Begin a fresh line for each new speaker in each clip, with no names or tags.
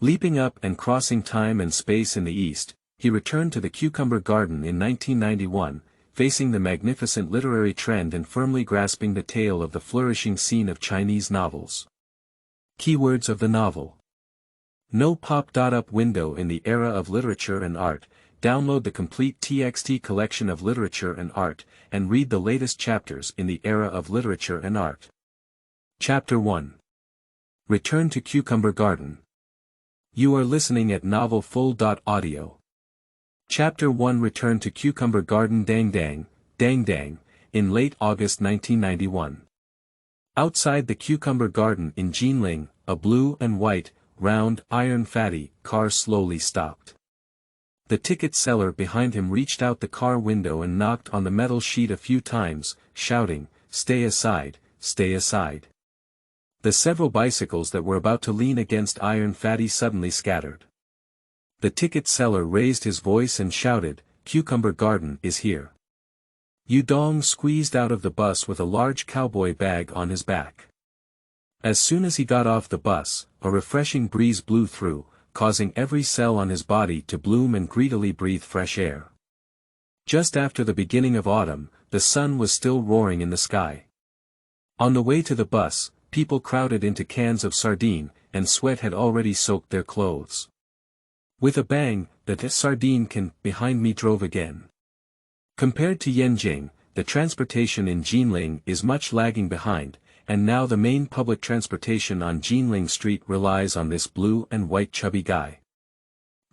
Leaping up and crossing time and space in the East, he returned to the Cucumber Garden in 1991, facing the magnificent literary trend and firmly grasping the tale of the flourishing scene of Chinese novels. Keywords of the novel. No pop-up window in the era of literature and art. Download the complete TXT collection of literature and art, and read the latest chapters in the era of literature and art. Chapter 1. Return to Cucumber Garden. You are listening at novelfull.audio. Chapter 1. Return to Cucumber Garden. Dang dang, in late August 1991. Outside the Cucumber Garden in Jinling, a blue and white, round, iron fatty car slowly stopped. The ticket seller behind him reached out the car window and knocked on the metal sheet a few times, shouting, "Stay aside, stay aside." The several bicycles that were about to lean against iron fatty suddenly scattered. The ticket seller raised his voice and shouted, "Cucumber Garden is here." Dong squeezed out of the bus with a large cowboy bag on his back. As soon as he got off the bus, a refreshing breeze blew through, causing every cell on his body to bloom and greedily breathe fresh air. Just after the beginning of autumn, the sun was still roaring in the sky. On the way to the bus, people crowded into cans of sardine, and sweat had already soaked their clothes. With a bang, the sardine can behind me drove again. Compared to Yanjing, the transportation in Jinling is much lagging behind, and now the main public transportation on Jinling Street relies on this blue and white chubby guy.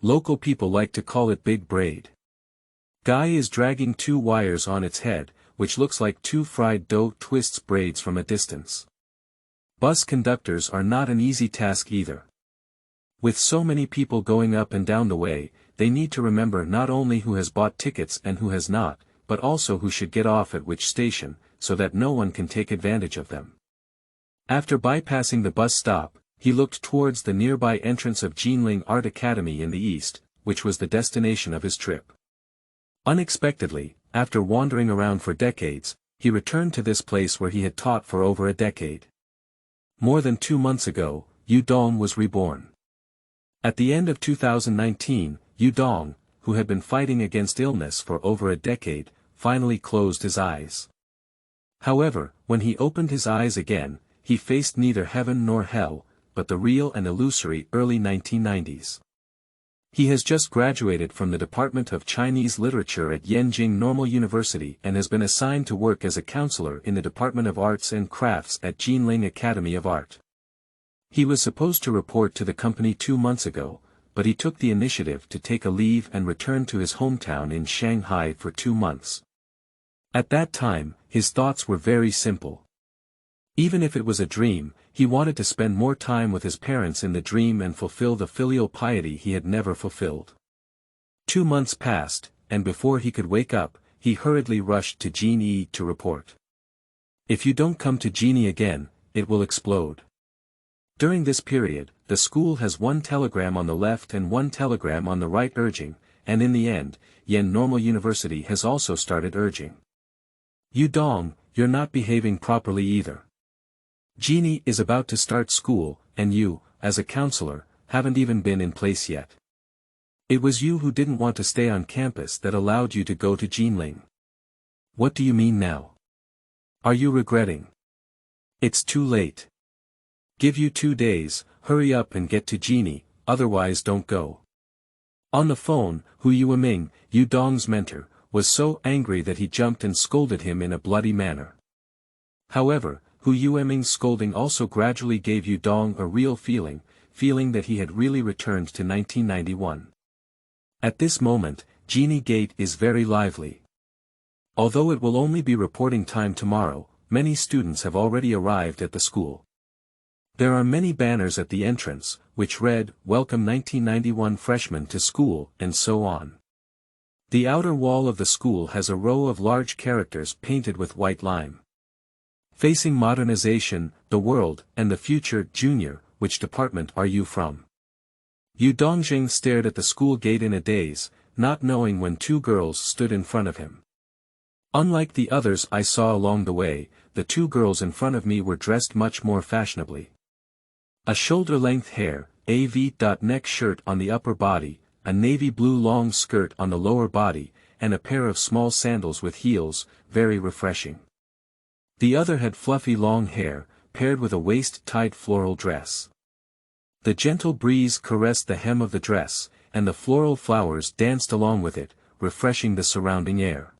Local people like to call it Big Braid. Guy is dragging two wires on its head, which looks like two fried dough twists braids from a distance. Bus conductors are not an easy task either. With so many people going up and down the way, they need to remember not only who has bought tickets and who has not, but also who should get off at which station, so that no one can take advantage of them. After bypassing the bus stop, he looked towards the nearby entrance of Jinling Art Academy in the east, which was the destination of his trip. Unexpectedly, after wandering around for decades, he returned to this place where he had taught for over a decade. More than 2 months ago, Dong was reborn. At the end of 2019, Dong, who had been fighting against illness for over a decade, finally closed his eyes. However, when he opened his eyes again, he faced neither heaven nor hell, but the real and illusory early 1990s. He has just graduated from the Department of Chinese Literature at Yenjing Normal University and has been assigned to work as a counselor in the Department of Arts and Crafts at Jinling Academy of Art. He was supposed to report to the company 2 months ago, but he took the initiative to take a leave and return to his hometown in Shanghai for 2 months. At that time, his thoughts were very simple. Even if it was a dream, he wanted to spend more time with his parents in the dream and fulfill the filial piety he had never fulfilled. 2 months passed, and before he could wake up, he hurriedly rushed to Jinyi to report. "If you don't come to Jinyi again, it will explode." During this period, the school has 1 telegram on the left and 1 telegram on the right urging, and in the end, Yen Normal University has also started urging. Dong, you're not behaving properly either. Jinyi is about to start school, and you, as a counselor, haven't even been in place yet. It was you who didn't want to stay on campus that allowed you to go to Jinling. What do you mean now? Are you regretting? It's too late. Give you 2 days, hurry up and get to Jinyi, otherwise don't go. On the phone, Hu Yueming, Dong's mentor, was so angry that he jumped and scolded him in a bloody manner. However, Hu Yueming's scolding also gradually gave Dong a real feeling that he had really returned to 1991. At this moment, Jinyi Gate is very lively. Although it will only be reporting time tomorrow, many students have already arrived at the school. There are many banners at the entrance, which read, "Welcome 1991 freshmen to school," and so on. The outer wall of the school has a row of large characters painted with white lime. Facing modernization, the world, and the future. Junior, which department are you from? Dongjing stared at the school gate in a daze, not knowing when 2 girls stood in front of him. Unlike the others I saw along the way, the 2 girls in front of me were dressed much more fashionably. A shoulder-length hair, AV. Neck shirt on the upper body, a navy blue long skirt on the lower body, and a pair of small sandals with heels, very refreshing. The other had fluffy long hair, paired with a waist-tight floral dress. The gentle breeze caressed the hem of the dress, and the floral flowers danced along with it, refreshing the surrounding air.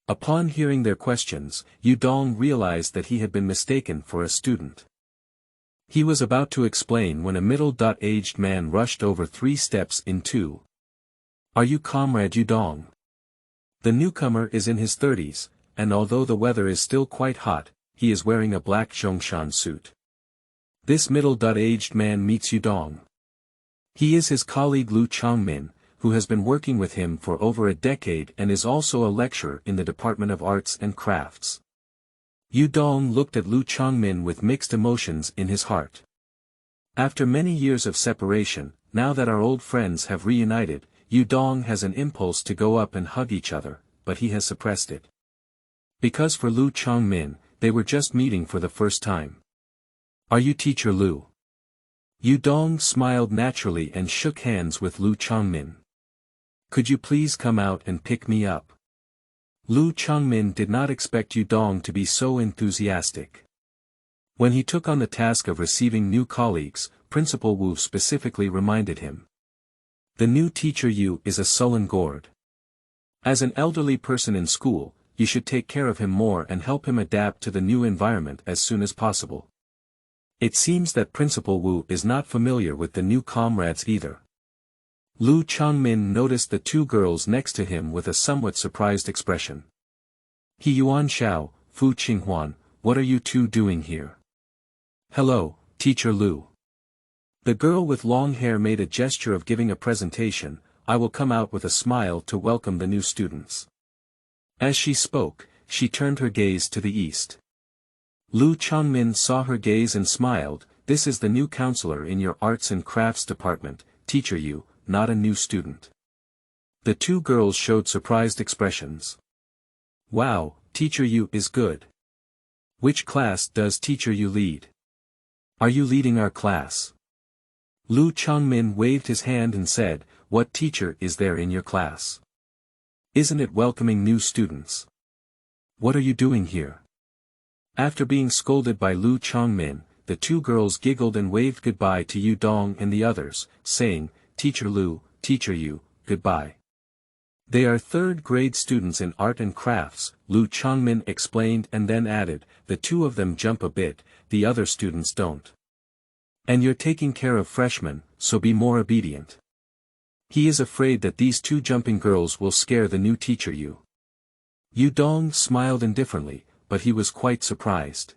Upon hearing their questions, Dong realized that he had been mistaken for a student. He was about to explain when a middle-aged man rushed over 3 steps in 2. "Are you Comrade Dong?" The newcomer is in his 30s, and although the weather is still quite hot, he is wearing a black Zhongshan suit. This middle-aged man meets Dong. He is his colleague Lu Changmin, who has been working with him for over a decade and is also a lecturer in the Department of Arts and Crafts. Dong looked at Lu Changmin with mixed emotions in his heart. After many years of separation, now that our old friends have reunited, Dong has an impulse to go up and hug each other, but he has suppressed it. Because for Lu Changmin, they were just meeting for the first time. "Are you Teacher Lu?" Dong smiled naturally and shook hands with Lu Changmin. "Could you please come out and pick me up?" Lu Changmin did not expect Dong to be so enthusiastic. When he took on the task of receiving new colleagues, Principal Wu specifically reminded him. "The new teacher Yu is a sullen gourd. As an elderly person in school, you should take care of him more and help him adapt to the new environment as soon as possible." It seems that Principal Wu is not familiar with the new comrades either. Lu Changmin noticed the 2 girls next to him with a somewhat surprised expression. "He Yuan Xiao, Fu Qinghuan, what are you 2 doing here?" "Hello, Teacher Lu." The girl with long hair made a gesture of giving a presentation. "I will come out with a smile to welcome the new students." As she spoke, she turned her gaze to the east. Lu Changmin saw her gaze and smiled. "This is the new counselor in your arts and crafts department, Teacher Yu, not a new student." The 2 girls showed surprised expressions. "Wow, Teacher Yu is good. Which class does Teacher Yu lead? Are you leading our class?" Lu Changmin waved his hand and said, "What teacher is there in your class? Isn't it welcoming new students? What are you doing here?" After being scolded by Lu Changmin, the 2 girls giggled and waved goodbye to Dong and the others, saying, "Teacher Lu, Teacher Yu, goodbye." "They are 3rd grade students in art and crafts," Lu Changmin explained and then added, "The 2 of them jump a bit, the other students don't. And you're taking care of freshmen, so be more obedient." He is afraid that these 2 jumping girls will scare the new teacher Yu. Dong smiled indifferently, but he was quite surprised.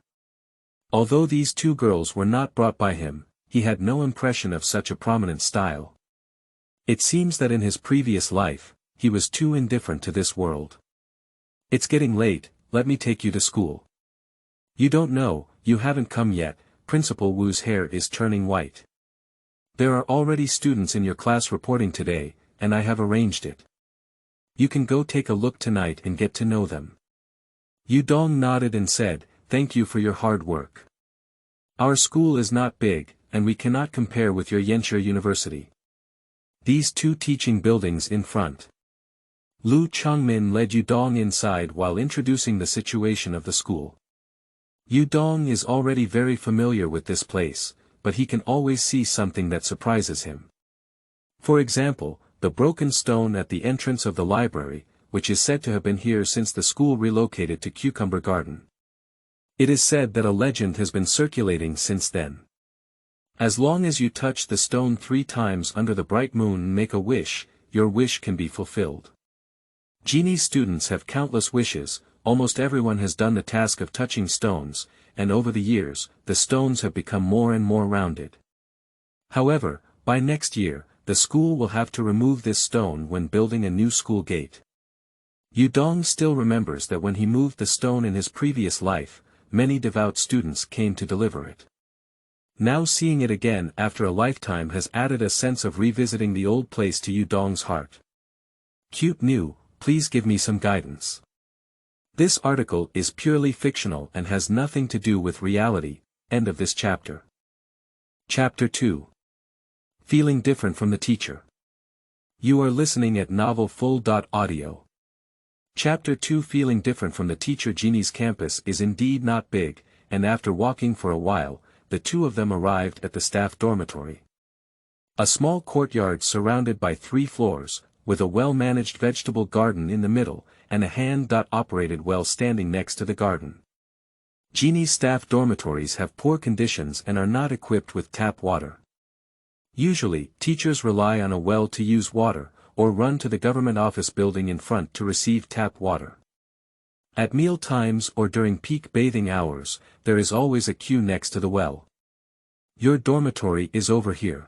Although these 2 girls were not brought by him, he had no impression of such a prominent style. It seems that in his previous life, he was too indifferent to this world. "It's getting late, let me take you to school." "You don't know, you haven't come yet." Principal Wu's hair is turning white. "There are already students in your class reporting today, and I have arranged it. You can go take a look tonight and get to know them." Dong nodded and said, "Thank you for your hard work. Our school is not big, and we cannot compare with your Yanshi University. These 2 teaching buildings in front." Lu Changmin led Dong inside while introducing the situation of the school. Dong is already very familiar with this place, but he can always see something that surprises him. For example, the broken stone at the entrance of the library, which is said to have been here since the school relocated to Cucumber Garden. It is said that a legend has been circulating since then. As long as you touch the stone 3 times under the bright moon and make a wish, your wish can be fulfilled. Genie students have countless wishes. Almost everyone has done the task of touching stones, and over the years, the stones have become more and more rounded. However, by next year, the school will have to remove this stone when building a new school gate. Dong still remembers that when he moved the stone in his previous life, many devout students came to deliver it. Now seeing it again after a lifetime has added a sense of revisiting the old place to Dong's heart. Cute new, please give me some guidance. This article is purely fictional and has nothing to do with reality. End of this chapter. Chapter 2. Feeling different from the teacher. You are listening at Novel Full.audio. Chapter 2. Feeling different from the teacher. Jeannie's campus is indeed not big, and after walking for a while, the two of them arrived at the staff dormitory. A small courtyard surrounded by 3 floors, with a well-managed vegetable garden in the middle, and a hand-operated well standing next to the garden. Jeannie's staff dormitories have poor conditions and are not equipped with tap water. Usually, teachers rely on a well to use water, or run to the government office building in front to receive tap water. At meal times or during peak bathing hours, there is always a queue next to the well. Your dormitory is over here.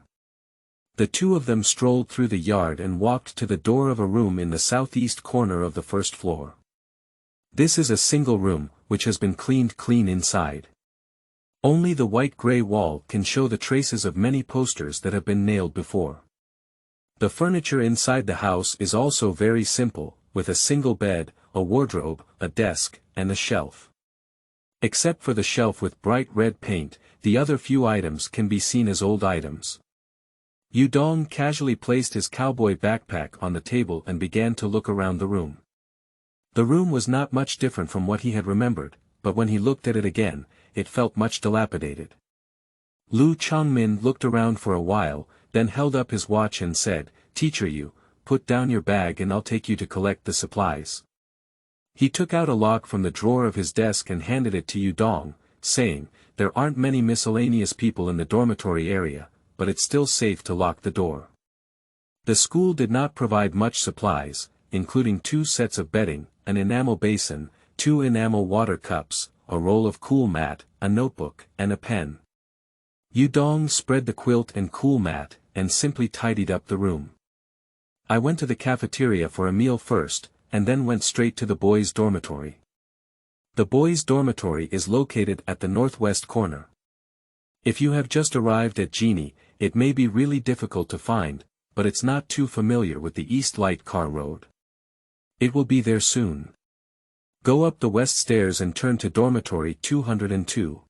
The two of them strolled through the yard and walked to the door of a room in the southeast corner of the first floor. This is a single room, which has been cleaned clean inside. Only the white-gray wall can show the traces of many posters that have been nailed before. The furniture inside the house is also very simple, with a single bed, a wardrobe, a desk, and a shelf. Except for the shelf with bright red paint, the other few items can be seen as old items. Dong casually placed his cowboy backpack on the table and began to look around the room. The room was not much different from what he had remembered, but when he looked at it again, it felt much dilapidated. Lu Changmin looked around for a while, then held up his watch and said, "Teacher, you, put down your bag and I'll take you to collect the supplies." He took out a lock from the drawer of his desk and handed it to Dong, saying, "There aren't many miscellaneous people in the dormitory area, but it's still safe to lock the door." The school did not provide much supplies, including 2 sets of bedding, an enamel basin, 2 enamel water cups, a roll of cool mat, a notebook, and a pen. Dong spread the quilt and cool mat, and simply tidied up the room. "I went to the cafeteria for a meal first, and then went straight to the boys' dormitory. The boys' dormitory is located at the northwest corner. If you have just arrived at Jeannie, it may be really difficult to find, but it's not too familiar with the East Light Car Road. It will be there soon. Go up the west stairs and turn to dormitory 202.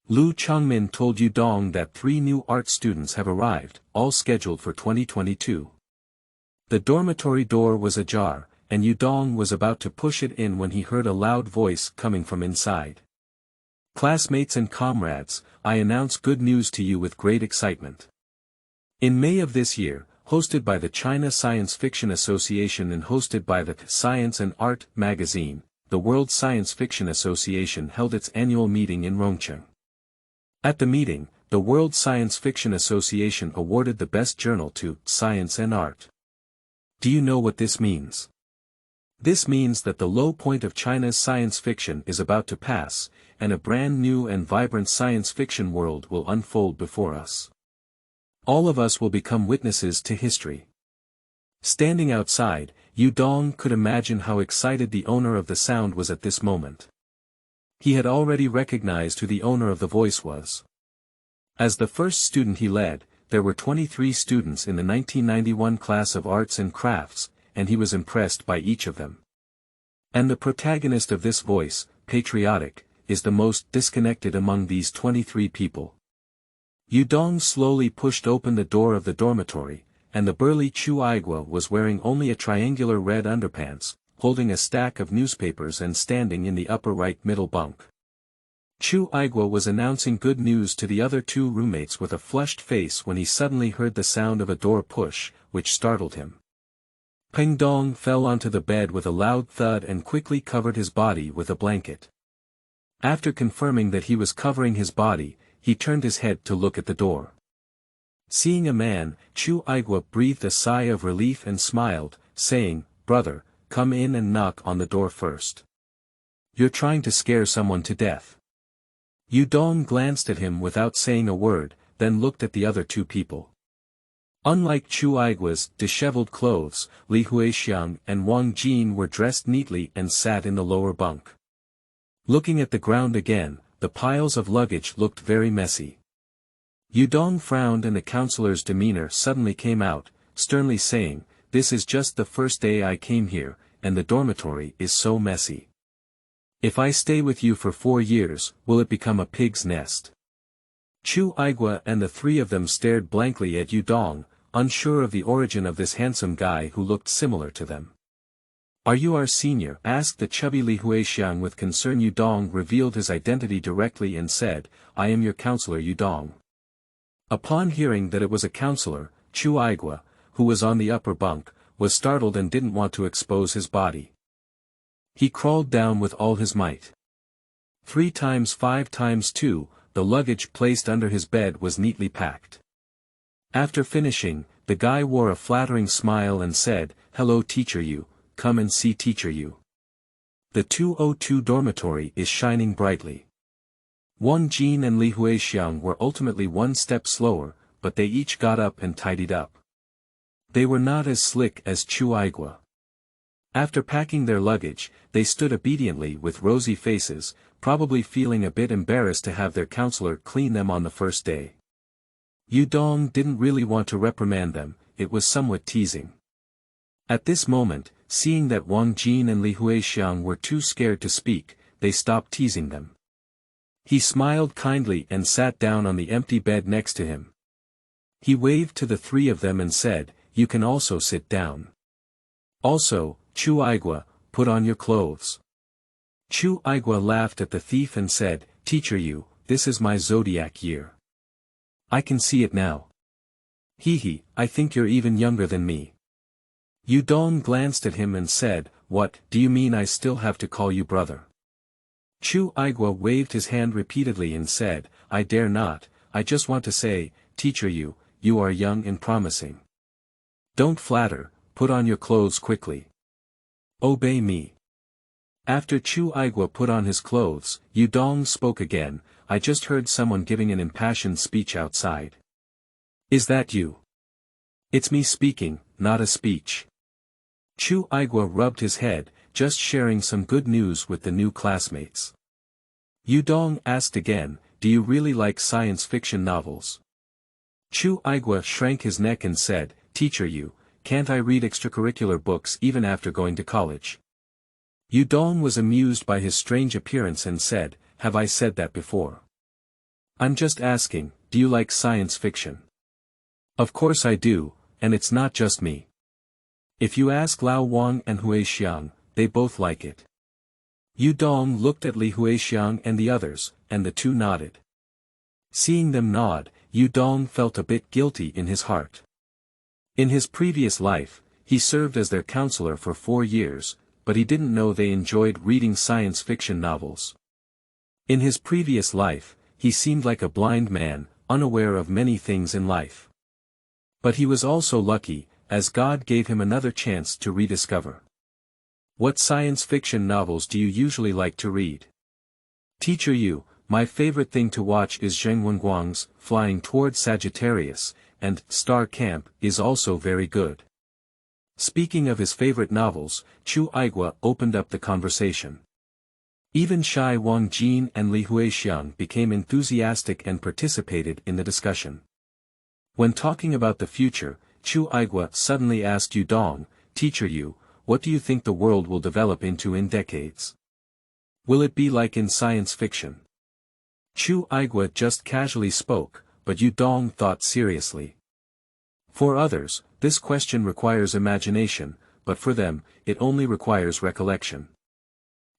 Lu Changmin told Dong that 3 new art students have arrived, all scheduled for 2022. The dormitory door was ajar, and Dong was about to push it in when he heard a loud voice coming from inside. "Classmates and comrades, I announce good news to you with great excitement. In May of this year, hosted by the China Science Fiction Association and hosted by the Science and Art magazine, the World Science Fiction Association held its annual meeting in Rongcheng. At the meeting, the World Science Fiction Association awarded the best journal to Science and Art. Do you know what this means? This means that the low point of China's science fiction is about to pass, and a brand new and vibrant science fiction world will unfold before us. All of us will become witnesses to history." Standing outside, Dong could imagine how excited the owner of the sound was at this moment. He had already recognized who the owner of the voice was. As the first student he led, there were 23 students in the 1991 class of Arts and Crafts, and he was impressed by each of them. And the protagonist of this voice, patriotic, is the most disconnected among these 23 people. Dong slowly pushed open the door of the dormitory, and the burly Chu Aigua was wearing only a triangular red underpants, holding a stack of newspapers and standing in the upper right middle bunk. Chu Aigua was announcing good news to the other 2 roommates with a flushed face when he suddenly heard the sound of a door push, which startled him. Peng Dong fell onto the bed with a loud thud and quickly covered his body with a blanket. After confirming that he was covering his body, he turned his head to look at the door. Seeing a man, Chu Aigua breathed a sigh of relief and smiled, saying, "Brother, come in and knock on the door first. You're trying to scare someone to death." Dong glanced at him without saying a word, then looked at the other 2 people. Unlike Chu Aigua's disheveled clothes, Li Huixiang and Wang Jin were dressed neatly and sat in the lower bunk. Looking at the ground again, the piles of luggage looked very messy. Dong frowned and the counselor's demeanor suddenly came out, sternly saying, "This is just the first day I came here, and the dormitory is so messy. If I stay with you for 4 years, will it become a pig's nest?" Chu Aigua and the three of them stared blankly at Yu Dong, unsure of the origin of this handsome guy who looked similar to them. "Are you our senior?" asked the chubby Li Huixiang with concern. Yu Dong revealed his identity directly and said, "I am your counselor Yu Dong." Upon hearing that it was a counselor, Chu Aigua, who was on the upper bunk, was startled and didn't want to expose his body. He crawled down with all his might. 3 times 5 times 2, the luggage placed under his bed was neatly packed. After finishing, the guy wore a flattering smile and said, "Hello Teacher Yu, come and see Teacher Yu. The 202 dormitory is shining brightly." Wang Jin and Li Huixiang were ultimately one step slower, but they each got up and tidied up. They were not as slick as Chu Aigua. After packing their luggage, they stood obediently with rosy faces, probably feeling a bit embarrassed to have their counselor clean them on the first day. Yu Dong didn't really want to reprimand them, it was somewhat teasing. At this moment, seeing that Wang Jin and Li Huixiang were too scared to speak, they stopped teasing them. He smiled kindly and sat down on the empty bed next to him. He waved to the three of them and said, "You can also sit down. Also, Chu Aigua, put on your clothes." Chu Aigua laughed at the thief and said, "Teacher Yu, this is my zodiac year. I can see it now. Hee, I think you're even younger than me." Yu Dong glanced at him and said, "What, do you mean I still have to call you brother?" Chu Aigua waved his hand repeatedly and said, "I dare not, I just want to say, Teacher Yu, you are young and promising. Don't flatter, put on your clothes quickly. Obey me." After Chu Aigua put on his clothes, Yu Dong spoke again, "I just heard someone giving an impassioned speech outside. Is that you?" "It's me speaking, not a speech." Chu Aigua rubbed his head, just sharing some good news with the new classmates. Yu Dong asked again, "Do you really like science fiction novels?" Chu Aigua shrank his neck and said, "Teacher Yu, can't I read extracurricular books even after going to college?" Yu Dong was amused by his strange appearance and said, "Have I said that before? I'm just asking, do you like science fiction?" "Of course I do, and it's not just me. If you ask Lao Wang and Huixiang, they both like it." Yu Dong looked at Li Huixiang and the others, and the two nodded. Seeing them nod, Yu Dong felt a bit guilty in his heart. In his previous life, he served as their counselor for 4 years, but he didn't know they enjoyed reading science fiction novels. In his previous life, he seemed like a blind man, unaware of many things in life. But he was also lucky, as God gave him another chance to rediscover. "What science fiction novels do you usually like to read?" "Teacher Yu, my favorite thing to watch is Zheng Wenguang's Flying Toward Sagittarius, and Star Camp is also very good." Speaking of his favorite novels, Chu Aigua opened up the conversation. Even shy Wang Jin and Li Huixiang became enthusiastic and participated in the discussion. When talking about the future, Chu Aigua suddenly asked Yu Dong, "Teacher Yu, what do you think the world will develop into in decades? Will it be like in science fiction?" Chu Aigua just casually spoke, but Yu Dong thought seriously. For others, this question requires imagination, but for them, it only requires recollection.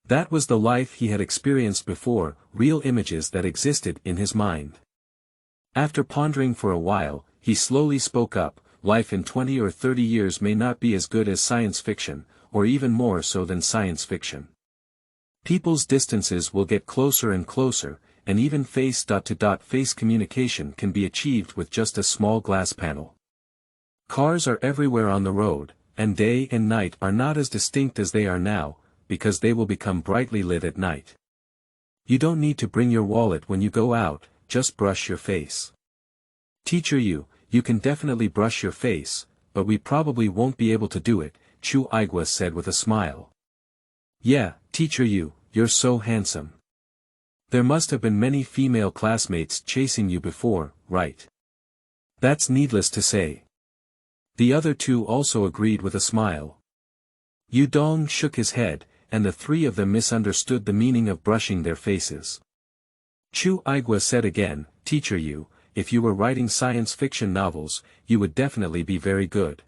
That was the life he had experienced before, real images that existed in his mind. After pondering for a while, he slowly spoke up, "Life in 20 or 30 years may not be as good as science fiction, or even more so than science fiction. People's distances will get closer and closer, and even face-to-face communication can be achieved with just a small glass panel. Cars are everywhere on the road, and day and night are not as distinct as they are now, because they will become brightly lit at night. You don't need to bring your wallet when you go out, just brush your face. Teacher Yu, you can definitely brush your face, but we probably won't be able to do it," Chu Aigua said with a smile. "Yeah, Teacher Yu, you're so handsome. There must have been many female classmates chasing you before, right?" "That's needless to say." The other two also agreed with a smile. Yu Dong shook his head, and the three of them misunderstood the meaning of brushing their faces. Chu Aigua said again, Teacher Yu, if you were writing science fiction novels, you would definitely be very good.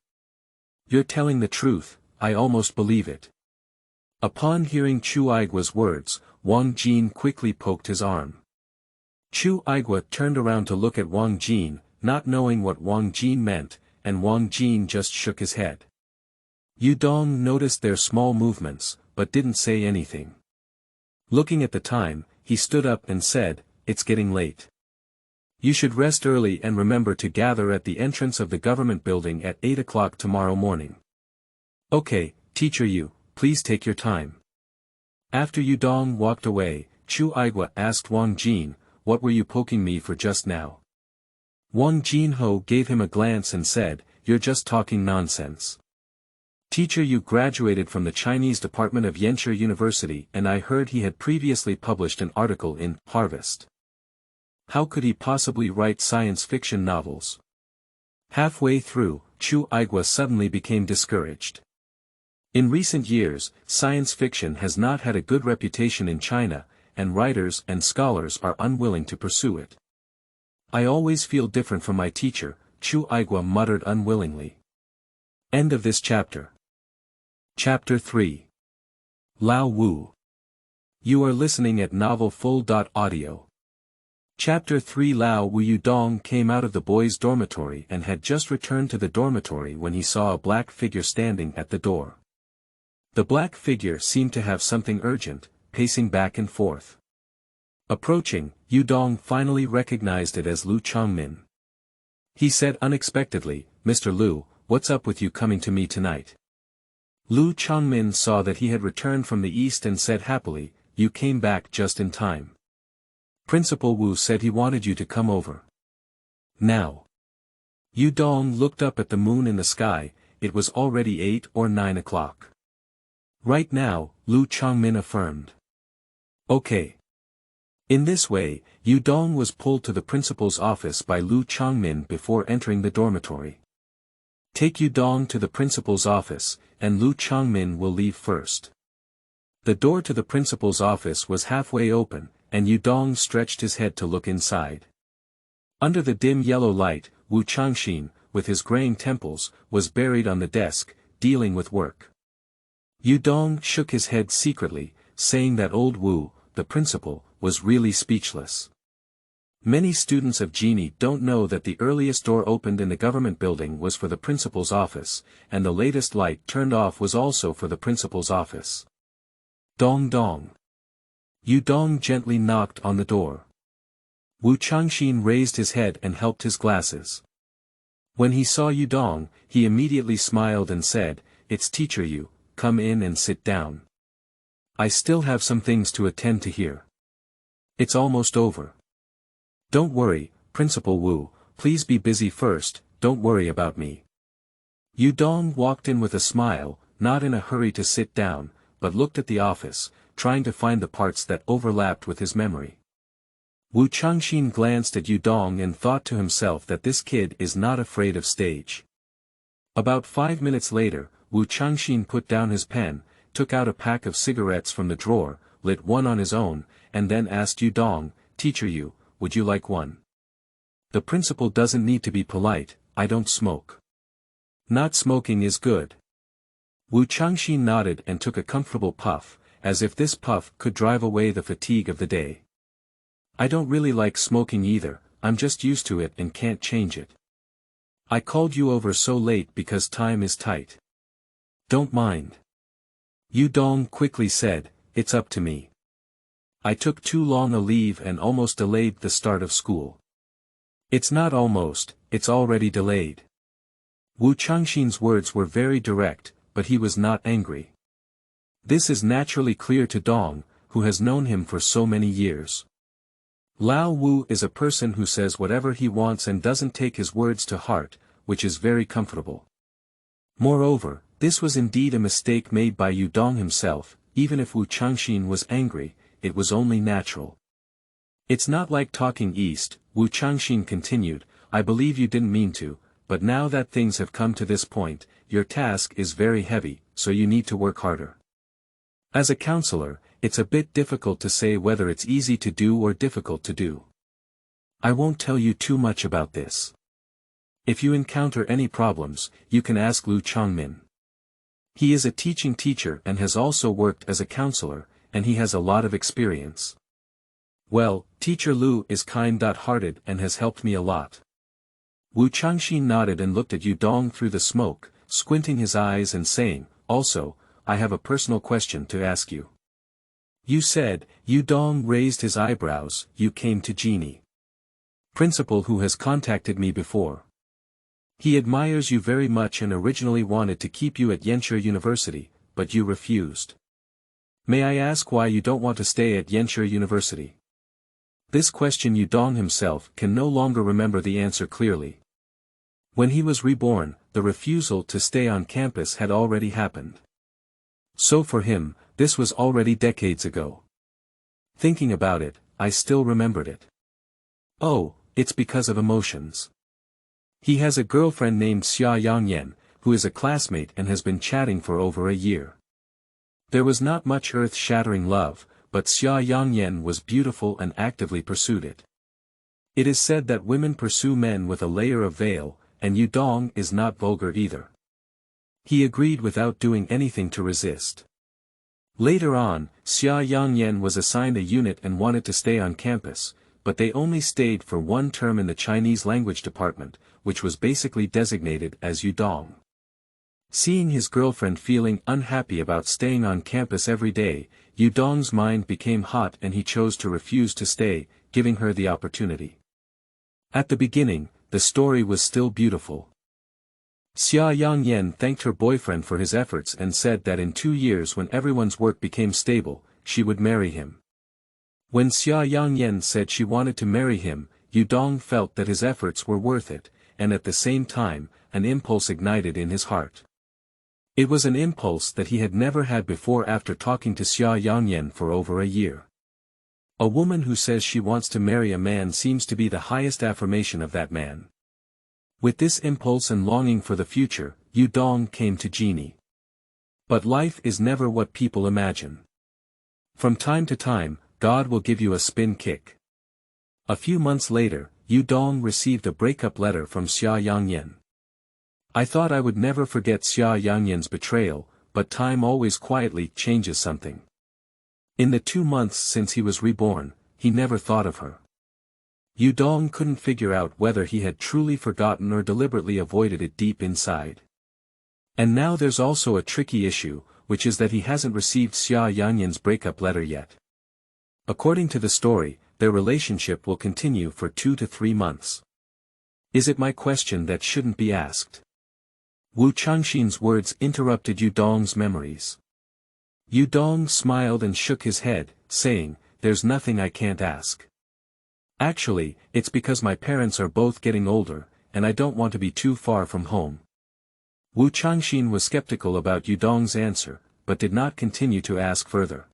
You're telling the truth, I almost believe it. Upon hearing Chu Aigua's words, Wang Jin quickly poked his arm. Chu Aigua turned around to look at Wang Jin, not knowing what Wang Jin meant, and Wang Jin just shook his head. Yu Dong noticed their small movements, but didn't say anything. Looking at the time, he stood up and said, It's getting late. You should rest early and remember to gather at the entrance of the government building at 8 o'clock tomorrow morning. Okay, Teacher Yu, please take your time. After Yu Dong walked away, Chu Aigua asked Wang Jin, What were you poking me for just now? Wang Jinho gave him a glance and said, You're just talking nonsense. Teacher Yu graduated from the Chinese department of Yanshi University and I heard he had previously published an article in Harvest. How could he possibly write science fiction novels? Halfway through, Chu Aigua suddenly became discouraged. In recent years, science fiction has not had a good reputation in China, and writers and scholars are unwilling to pursue it. I always feel different from my teacher, Chu Aigua muttered unwillingly. End of this chapter. Chapter 3. Lao Wu. You are listening at novelfull.audio. Chapter 3. Lao Wu. Yu Dong came out of the boys' dormitory and had just returned to the dormitory when he saw a black figure standing at the door. The black figure seemed to have something urgent, pacing back and forth. Approaching, Yu Dong finally recognized it as Lu Chongmin. He said unexpectedly, Mr. Lu, what's up with you coming to me tonight? Lu Chongmin saw that he had returned from the east and said happily, You came back just in time. Principal Wu said he wanted you to come over. Now. Yu Dong looked up at the moon in the sky, it was already 8 or 9 o'clock. Right now, Lu Chongmin affirmed. Okay. In this way, Yu Dong was pulled to the principal's office by Lu Chongmin before entering the dormitory. Take Yu Dong to the principal's office, and Lu Chongmin will leave first. The door to the principal's office was halfway open, and Yu Dong stretched his head to look inside. Under the dim yellow light, Wu Changxin, with his graying temples, was buried on the desk, dealing with work. Yu Dong shook his head secretly, saying that old Wu, the principal, was really speechless. Many students of Genie don't know that the earliest door opened in the government building was for the principal's office, and the latest light turned off was also for the principal's office. Dong dong. Yu Dong gently knocked on the door. Wu Changxin raised his head and helped his glasses. When he saw Yu Dong, he immediately smiled and said, It's Teacher Yu, come in and sit down. I still have some things to attend to here. It's almost over. Don't worry, Principal Wu, please be busy first, don't worry about me. Yu Dong walked in with a smile, not in a hurry to sit down, but looked at the office, trying to find the parts that overlapped with his memory. Wu Changxin glanced at Yu Dong and thought to himself that this kid is not afraid of stage. About 5 minutes later, Wu Changxin put down his pen, took out a pack of cigarettes from the drawer, lit one on his own, and then asked Yu Dong, Teacher Yu, would you like one? The principal doesn't need to be polite, I don't smoke. Not smoking is good. Wu Changxin nodded and took a comfortable puff, as if this puff could drive away the fatigue of the day. I don't really like smoking either, I'm just used to it and can't change it. I called you over so late because time is tight. Don't mind. Yu Dong quickly said, It's up to me. I took too long a leave and almost delayed the start of school. It's not almost, it's already delayed. Wu Changxin's words were very direct, but he was not angry. This is naturally clear to Dong, who has known him for so many years. Lao Wu is a person who says whatever he wants and doesn't take his words to heart, which is very comfortable. Moreover, this was indeed a mistake made by Yu Dong himself, even if Wu Changxin was angry, it was only natural. It's not like talking east, Wu Changxin continued, I believe you didn't mean to, but now that things have come to this point, your task is very heavy, so you need to work harder. As a counselor, it's a bit difficult to say whether it's easy to do or difficult to do. I won't tell you too much about this. If you encounter any problems, you can ask Lu Changmin. He is a teaching teacher and has also worked as a counselor, and he has a lot of experience. Well, Teacher Lu is kind-hearted and has helped me a lot. Wu Changxin nodded and looked at Yu Dong through the smoke, squinting his eyes and saying, also, I have a personal question to ask you. You said, Yu Dong raised his eyebrows, you came to Genie. Principal who has contacted me before. He admires you very much and originally wanted to keep you at Yanshi University, but you refused. May I ask why you don't want to stay at Yanshi University? This question Yu Dong himself can no longer remember the answer clearly. When he was reborn, the refusal to stay on campus had already happened. So for him, this was already decades ago. Thinking about it, I still remembered it. Oh, it's because of emotions. He has a girlfriend named Xia Yangyan, who is a classmate and has been chatting for over a year. There was not much earth-shattering love, but Xia Yangyan was beautiful and actively pursued it. It is said that women pursue men with a layer of veil, and Yu Dong is not vulgar either. He agreed without doing anything to resist. Later on, Xia Yangyan was assigned a unit and wanted to stay on campus, but they only stayed for one term in the Chinese language department, which was basically designated as Yu Dong. Seeing his girlfriend feeling unhappy about staying on campus every day, Yu Dong's mind became hot and he chose to refuse to stay, giving her the opportunity. At the beginning, the story was still beautiful. Xia Yangyan thanked her boyfriend for his efforts and said that in 2 years when everyone's work became stable, she would marry him. When Xia Yangyan said she wanted to marry him, Yu Dong felt that his efforts were worth it, and at the same time, an impulse ignited in his heart. It was an impulse that he had never had before after talking to Xia Yangyan for over a year. A woman who says she wants to marry a man seems to be the highest affirmation of that man. With this impulse and longing for the future, Yu Dong came to Genie. But life is never what people imagine. From time to time, God will give you a spin kick. A few months later, Yu Dong received a breakup letter from Xia Yangyan. I thought I would never forget Xia Yangyan's betrayal, but time always quietly changes something. In the 2 months since he was reborn, he never thought of her. Yu Dong couldn't figure out whether he had truly forgotten or deliberately avoided it deep inside. And now there's also a tricky issue, which is that he hasn't received Xia Yangyan's breakup letter yet. According to the story, their relationship will continue for 2 to 3 months. Is it my question that shouldn't be asked? Wu Changxin's words interrupted Yu Dong's memories. Yu Dong smiled and shook his head, saying, there's nothing I can't ask. Actually, it's because my parents are both getting older, and I don't want to be too far from home. Wu Changxin was skeptical about Yu Dong's answer, but did not continue to ask further.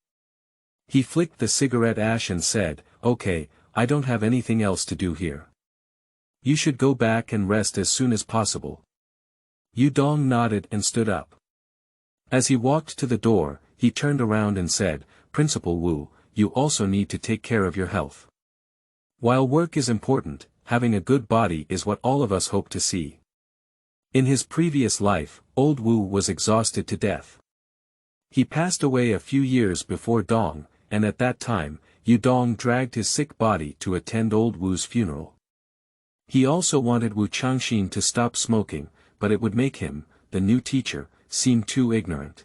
He flicked the cigarette ash and said, okay, I don't have anything else to do here. You should go back and rest as soon as possible. Yu Dong nodded and stood up. As he walked to the door, he turned around and said, Principal Wu, you also need to take care of your health. While work is important, having a good body is what all of us hope to see. In his previous life, old Wu was exhausted to death. He passed away a few years before Dong, and at that time, Yu Dong dragged his sick body to attend old Wu's funeral. He also wanted Wu Changxin to stop smoking, but it would make him, the new teacher, seem too ignorant.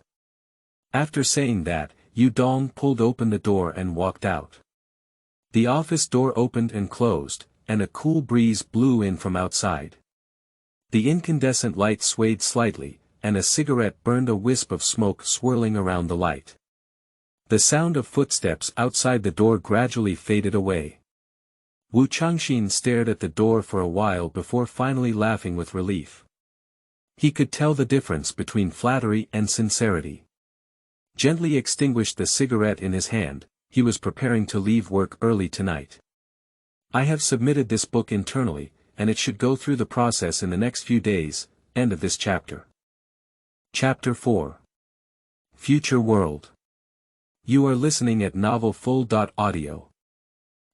After saying that, Yu Dong pulled open the door and walked out. The office door opened and closed, and a cool breeze blew in from outside. The incandescent light swayed slightly, and a cigarette burned a wisp of smoke swirling around the light. The sound of footsteps outside the door gradually faded away. Wu Changxin stared at the door for a while before finally laughing with relief. He could tell the difference between flattery and sincerity. Gently extinguished the cigarette in his hand, he was preparing to leave work early tonight. I have submitted this book internally, and it should go through the process in the next few days. End of this chapter. Chapter 4. Future World. You are listening at Novel Full. Audio.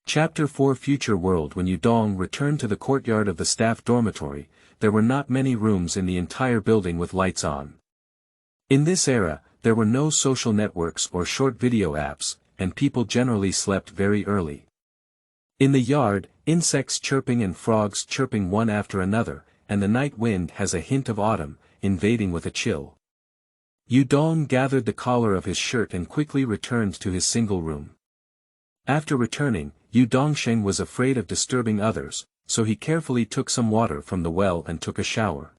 Chapter 4 Future World. When Dong returned to the courtyard of the staff dormitory, there were not many rooms in the entire building with lights on. In this era, there were no social networks or short video apps, and people generally slept very early. In the yard, insects chirping and frogs chirping one after another, and the night wind has a hint of autumn, invading with a chill. Dong gathered the collar of his shirt and quickly returned to his single room. After returning, Dongsheng was afraid of disturbing others, so he carefully took some water from the well and took a shower.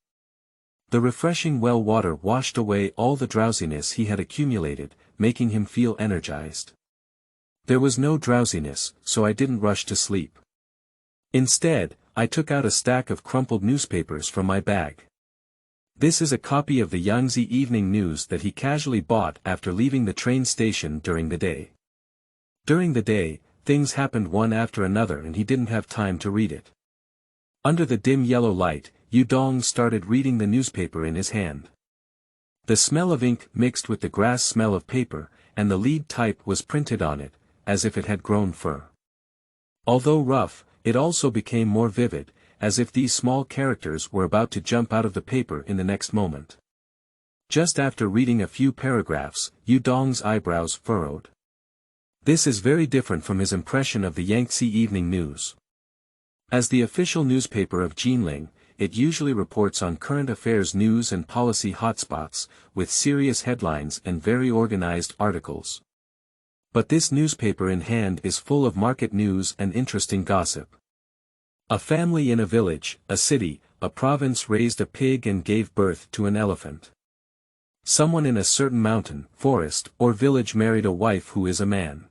The refreshing well water washed away all the drowsiness he had accumulated, making him feel energized. There was no drowsiness, so I didn't rush to sleep. Instead, I took out a stack of crumpled newspapers from my bag. This is a copy of the Yangtze Evening News that he casually bought after leaving the train station during the day. During the day, things happened one after another and he didn't have time to read it. Under the dim yellow light, Dong started reading the newspaper in his hand. The smell of ink mixed with the grass smell of paper, and the lead type was printed on it, as if it had grown fur. Although rough, it also became more vivid, as if these small characters were about to jump out of the paper in the next moment. Just after reading a few paragraphs, Dong's eyebrows furrowed. This is very different from his impression of the Yangtze Evening News. As the official newspaper of Jinling, it usually reports on current affairs news and policy hotspots, with serious headlines and very organized articles. But this newspaper in hand is full of market news and interesting gossip. A family in a village, a city, a province raised a pig and gave birth to an elephant. Someone in a certain mountain, forest, or village married a wife who is a man.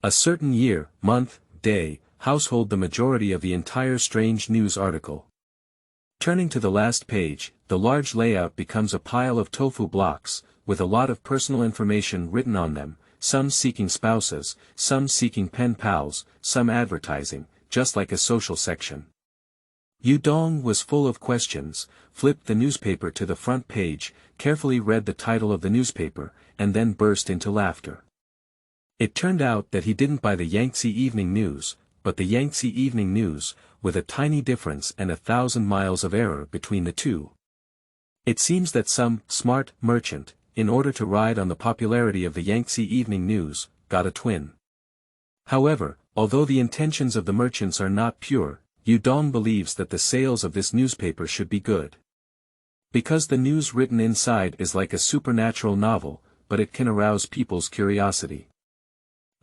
A certain year, month, day, household. The majority of the entire strange news article. Turning to the last page, the large layout becomes a pile of tofu blocks, with a lot of personal information written on them, some seeking spouses, some seeking pen pals, some advertising, just like a social section. Dong was full of questions, flipped the newspaper to the front page, carefully read the title of the newspaper, and then burst into laughter. It turned out that he didn't buy the Yangtze Evening News, but the Yangtze Evening News, with a tiny difference and 1,000 miles of error between the two. It seems that some smart merchant, in order to ride on the popularity of the Yangtze Evening News, got a twin. However, although the intentions of the merchants are not pure, Dong believes that the sales of this newspaper should be good. Because the news written inside is like a supernatural novel, but it can arouse people's curiosity.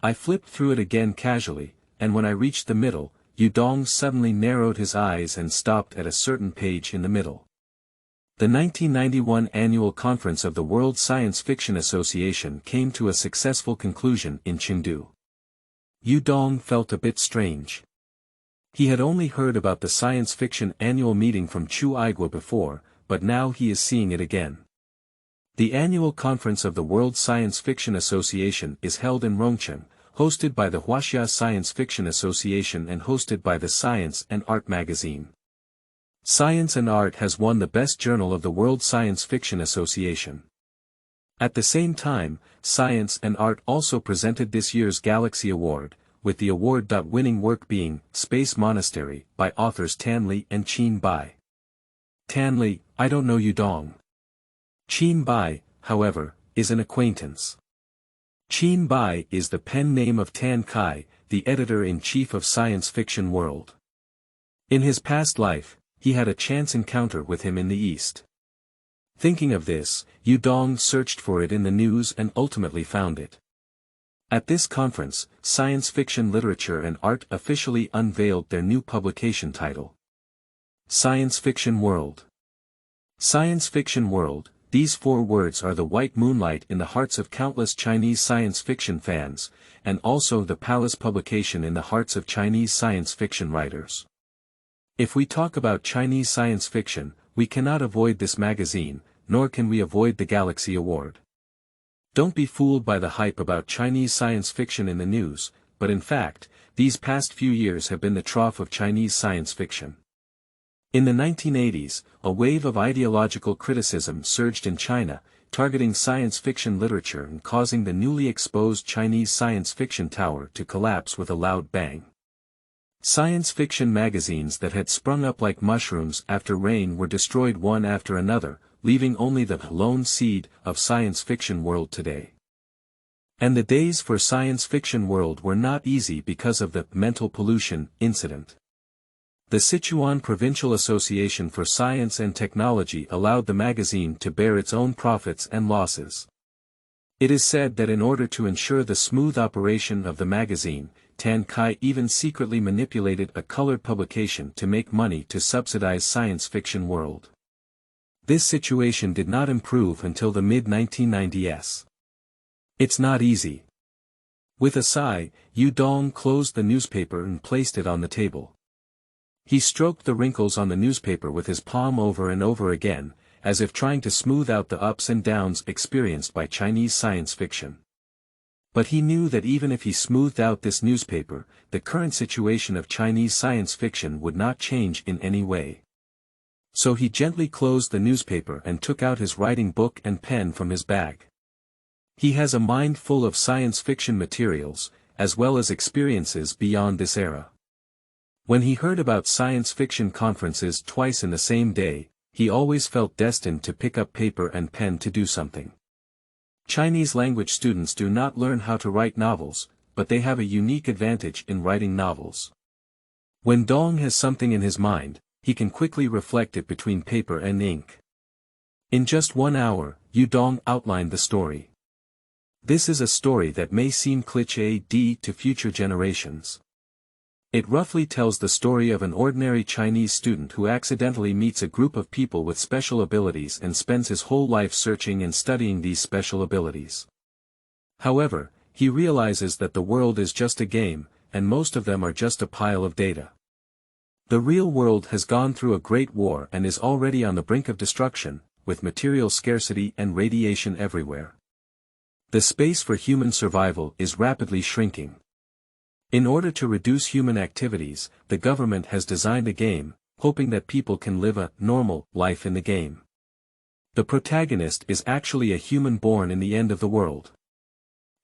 I flipped through it again casually, and when I reached the middle, Dong suddenly narrowed his eyes and stopped at a certain page in the middle. The 1991 annual conference of the World Science Fiction Association came to a successful conclusion in Chengdu. Dong felt a bit strange. He had only heard about the science fiction annual meeting from Chu Aigua before, but now he is seeing it again. The annual conference of the World Science Fiction Association is held in Rongcheng, hosted by the Huaxia Science Fiction Association and hosted by the Science and Art magazine. Science and Art has won the Best Journal of the World Science Fiction Association. At the same time, Science and Art also presented this year's Galaxy Award, with the award-winning work being Space Monastery by authors Tan Li and Qin Bai. Tan Li, I don't know Dong. Qin Bai, however, is an acquaintance. Qin Bai is the pen name of Tan Kai, the editor-in-chief of Science Fiction World. In his past life, he had a chance encounter with him in the East. Thinking of this, Dong searched for it in the news and ultimately found it. At this conference, Science Fiction Literature and Art officially unveiled their new publication title. Science Fiction World. Science Fiction World, these 4 words are the white moonlight in the hearts of countless Chinese science fiction fans, and also the palace publication in the hearts of Chinese science fiction writers. If we talk about Chinese science fiction, we cannot avoid this magazine, nor can we avoid the Galaxy Award. Don't be fooled by the hype about Chinese science fiction in the news, but in fact, these past few years have been the trough of Chinese science fiction. In the 1980s, a wave of ideological criticism surged in China, targeting science fiction literature and causing the newly exposed Chinese science fiction tower to collapse with a loud bang. Science fiction magazines that had sprung up like mushrooms after rain were destroyed one after another, leaving only the lone seed of science fiction world today. And the days for science fiction world were not easy because of the mental pollution incident. The Sichuan Provincial Association for Science and Technology allowed the magazine to bear its own profits and losses. It is said that in order to ensure the smooth operation of the magazine, Tan Kai even secretly manipulated a colored publication to make money to subsidize science fiction world. This situation did not improve until the mid-1990s. It's not easy. With a sigh, Yu Dong closed the newspaper and placed it on the table. He stroked the wrinkles on the newspaper with his palm over and over again, as if trying to smooth out the ups and downs experienced by Chinese science fiction. But he knew that even if he smoothed out this newspaper, the current situation of Chinese science fiction would not change in any way. So he gently closed the newspaper and took out his writing book and pen from his bag. He has a mind full of science fiction materials, as well as experiences beyond this era. When he heard about science fiction conferences twice in the same day, he always felt destined to pick up paper and pen to do something. Chinese language students do not learn how to write novels, but they have a unique advantage in writing novels. When Dong has something in his mind, he can quickly reflect it between paper and ink. In just 1 hour, Yu Dong outlined the story. This is a story that may seem cliché to future generations. It roughly tells the story of an ordinary Chinese student who accidentally meets a group of people with special abilities and spends his whole life searching and studying these special abilities. However, he realizes that the world is just a game, and most of them are just a pile of data. The real world has gone through a great war and is already on the brink of destruction, with material scarcity and radiation everywhere. The space for human survival is rapidly shrinking. In order to reduce human activities, the government has designed a game, hoping that people can live a normal life in the game. The protagonist is actually a human born in the end of the world.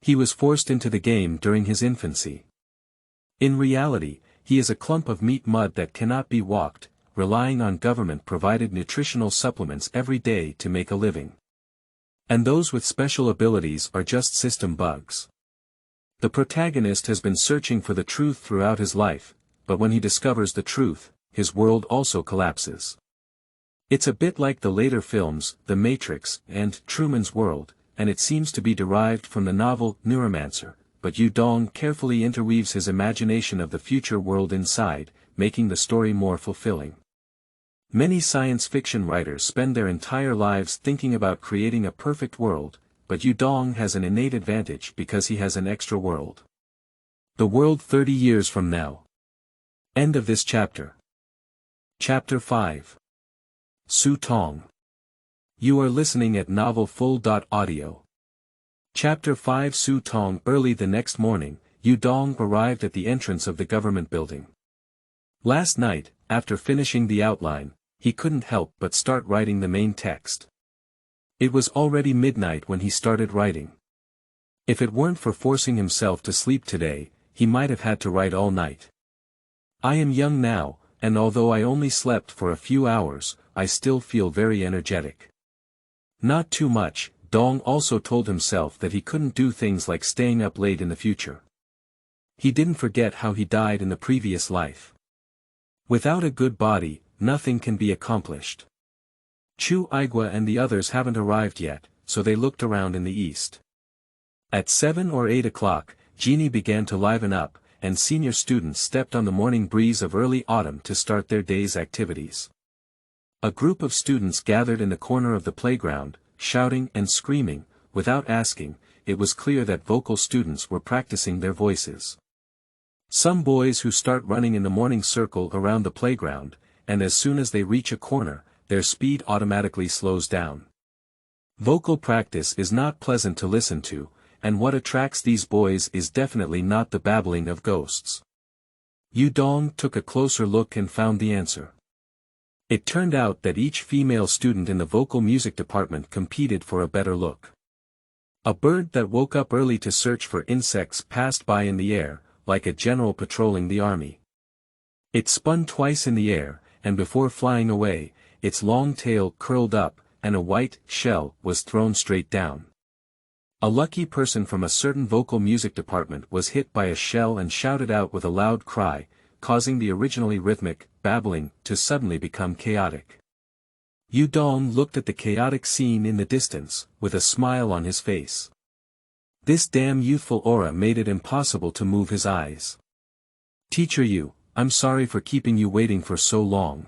He was forced into the game during his infancy. In reality, he is a clump of meat mud that cannot be walked, relying on government-provided nutritional supplements every day to make a living. And those with special abilities are just system bugs. The protagonist has been searching for the truth throughout his life, but when he discovers the truth, his world also collapses. It's a bit like the later films, The Matrix and Truman's World, and it seems to be derived from the novel Neuromancer, but Yu Dong carefully interweaves his imagination of the future world inside, making the story more fulfilling. Many science fiction writers spend their entire lives thinking about creating a perfect world, but Yu Dong has an innate advantage because he has an extra world. The world 30 years from now. End of this chapter. Chapter 5. Su Tong. You are listening at novelfull.audio. Chapter 5. Su Tong. Early the next morning, Yu Dong arrived at the entrance of the government building. Last night, after finishing the outline, he couldn't help but start writing the main text. It was already midnight when he started writing. If it weren't for forcing himself to sleep today, he might have had to write all night. I am young now, and although I only slept for a few hours, I still feel very energetic. Not too much. Dong also told himself that he couldn't do things like staying up late in the future. He didn't forget how he died in the previous life. Without a good body, nothing can be accomplished. Chu Igua and the others haven't arrived yet, so they looked around in the east. At 7 or 8 o'clock, Genie began to liven up, and senior students stepped on the morning breeze of early autumn to start their day's activities. A group of students gathered in the corner of the playground, shouting and screaming. Without asking, it was clear that vocal students were practicing their voices. Some boys who start running in the morning circle around the playground, and as soon as they reach a corner, their speed automatically slows down. Vocal practice is not pleasant to listen to, and what attracts these boys is definitely not the babbling of ghosts. Yu Dong took a closer look and found the answer. It turned out that each female student in the vocal music department competed for a better look. A bird that woke up early to search for insects passed by in the air, like a general patrolling the army. It spun twice in the air, and before flying away, its long tail curled up, and a white shell was thrown straight down. A lucky person from a certain vocal music department was hit by a shell and shouted out with a loud cry, causing the originally rhythmic, babbling, to suddenly become chaotic. Yu Dong looked at the chaotic scene in the distance, with a smile on his face. This damn youthful aura made it impossible to move his eyes. "Teacher Yu, I'm sorry for keeping you waiting for so long."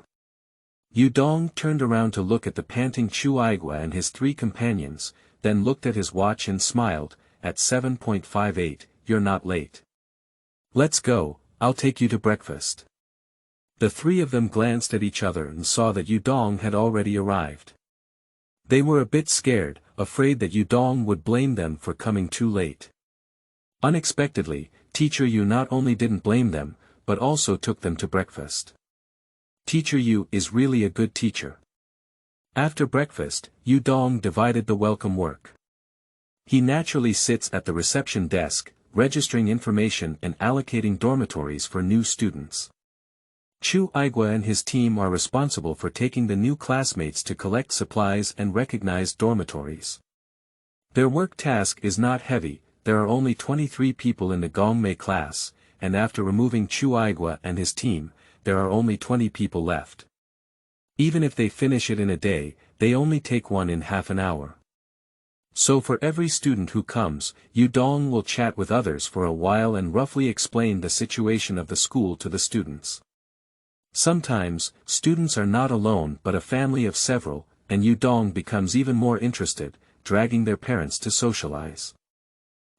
Yu Dong turned around to look at the panting Chu Aigua and his three companions, then looked at his watch and smiled. "At 7:58, you're not late. Let's go, I'll take you to breakfast." The three of them glanced at each other and saw that Yu Dong had already arrived. They were a bit scared, afraid that Yu Dong would blame them for coming too late. Unexpectedly, Teacher Yu not only didn't blame them, but also took them to breakfast. Teacher Yu is really a good teacher. After breakfast, Yu Dong divided the welcome work. He naturally sits at the reception desk, registering information and allocating dormitories for new students. Chu Aigua and his team are responsible for taking the new classmates to collect supplies and recognize dormitories. Their work task is not heavy. There are only 23 people in the Gongmei class, and after removing Chu Aigua and his team, there are only 20 people left. Even if they finish it in a day, they only take one in half an hour. So for every student who comes, Yu Dong will chat with others for a while and roughly explain the situation of the school to the students. Sometimes, students are not alone but a family of several, and Yu Dong becomes even more interested, dragging their parents to socialize.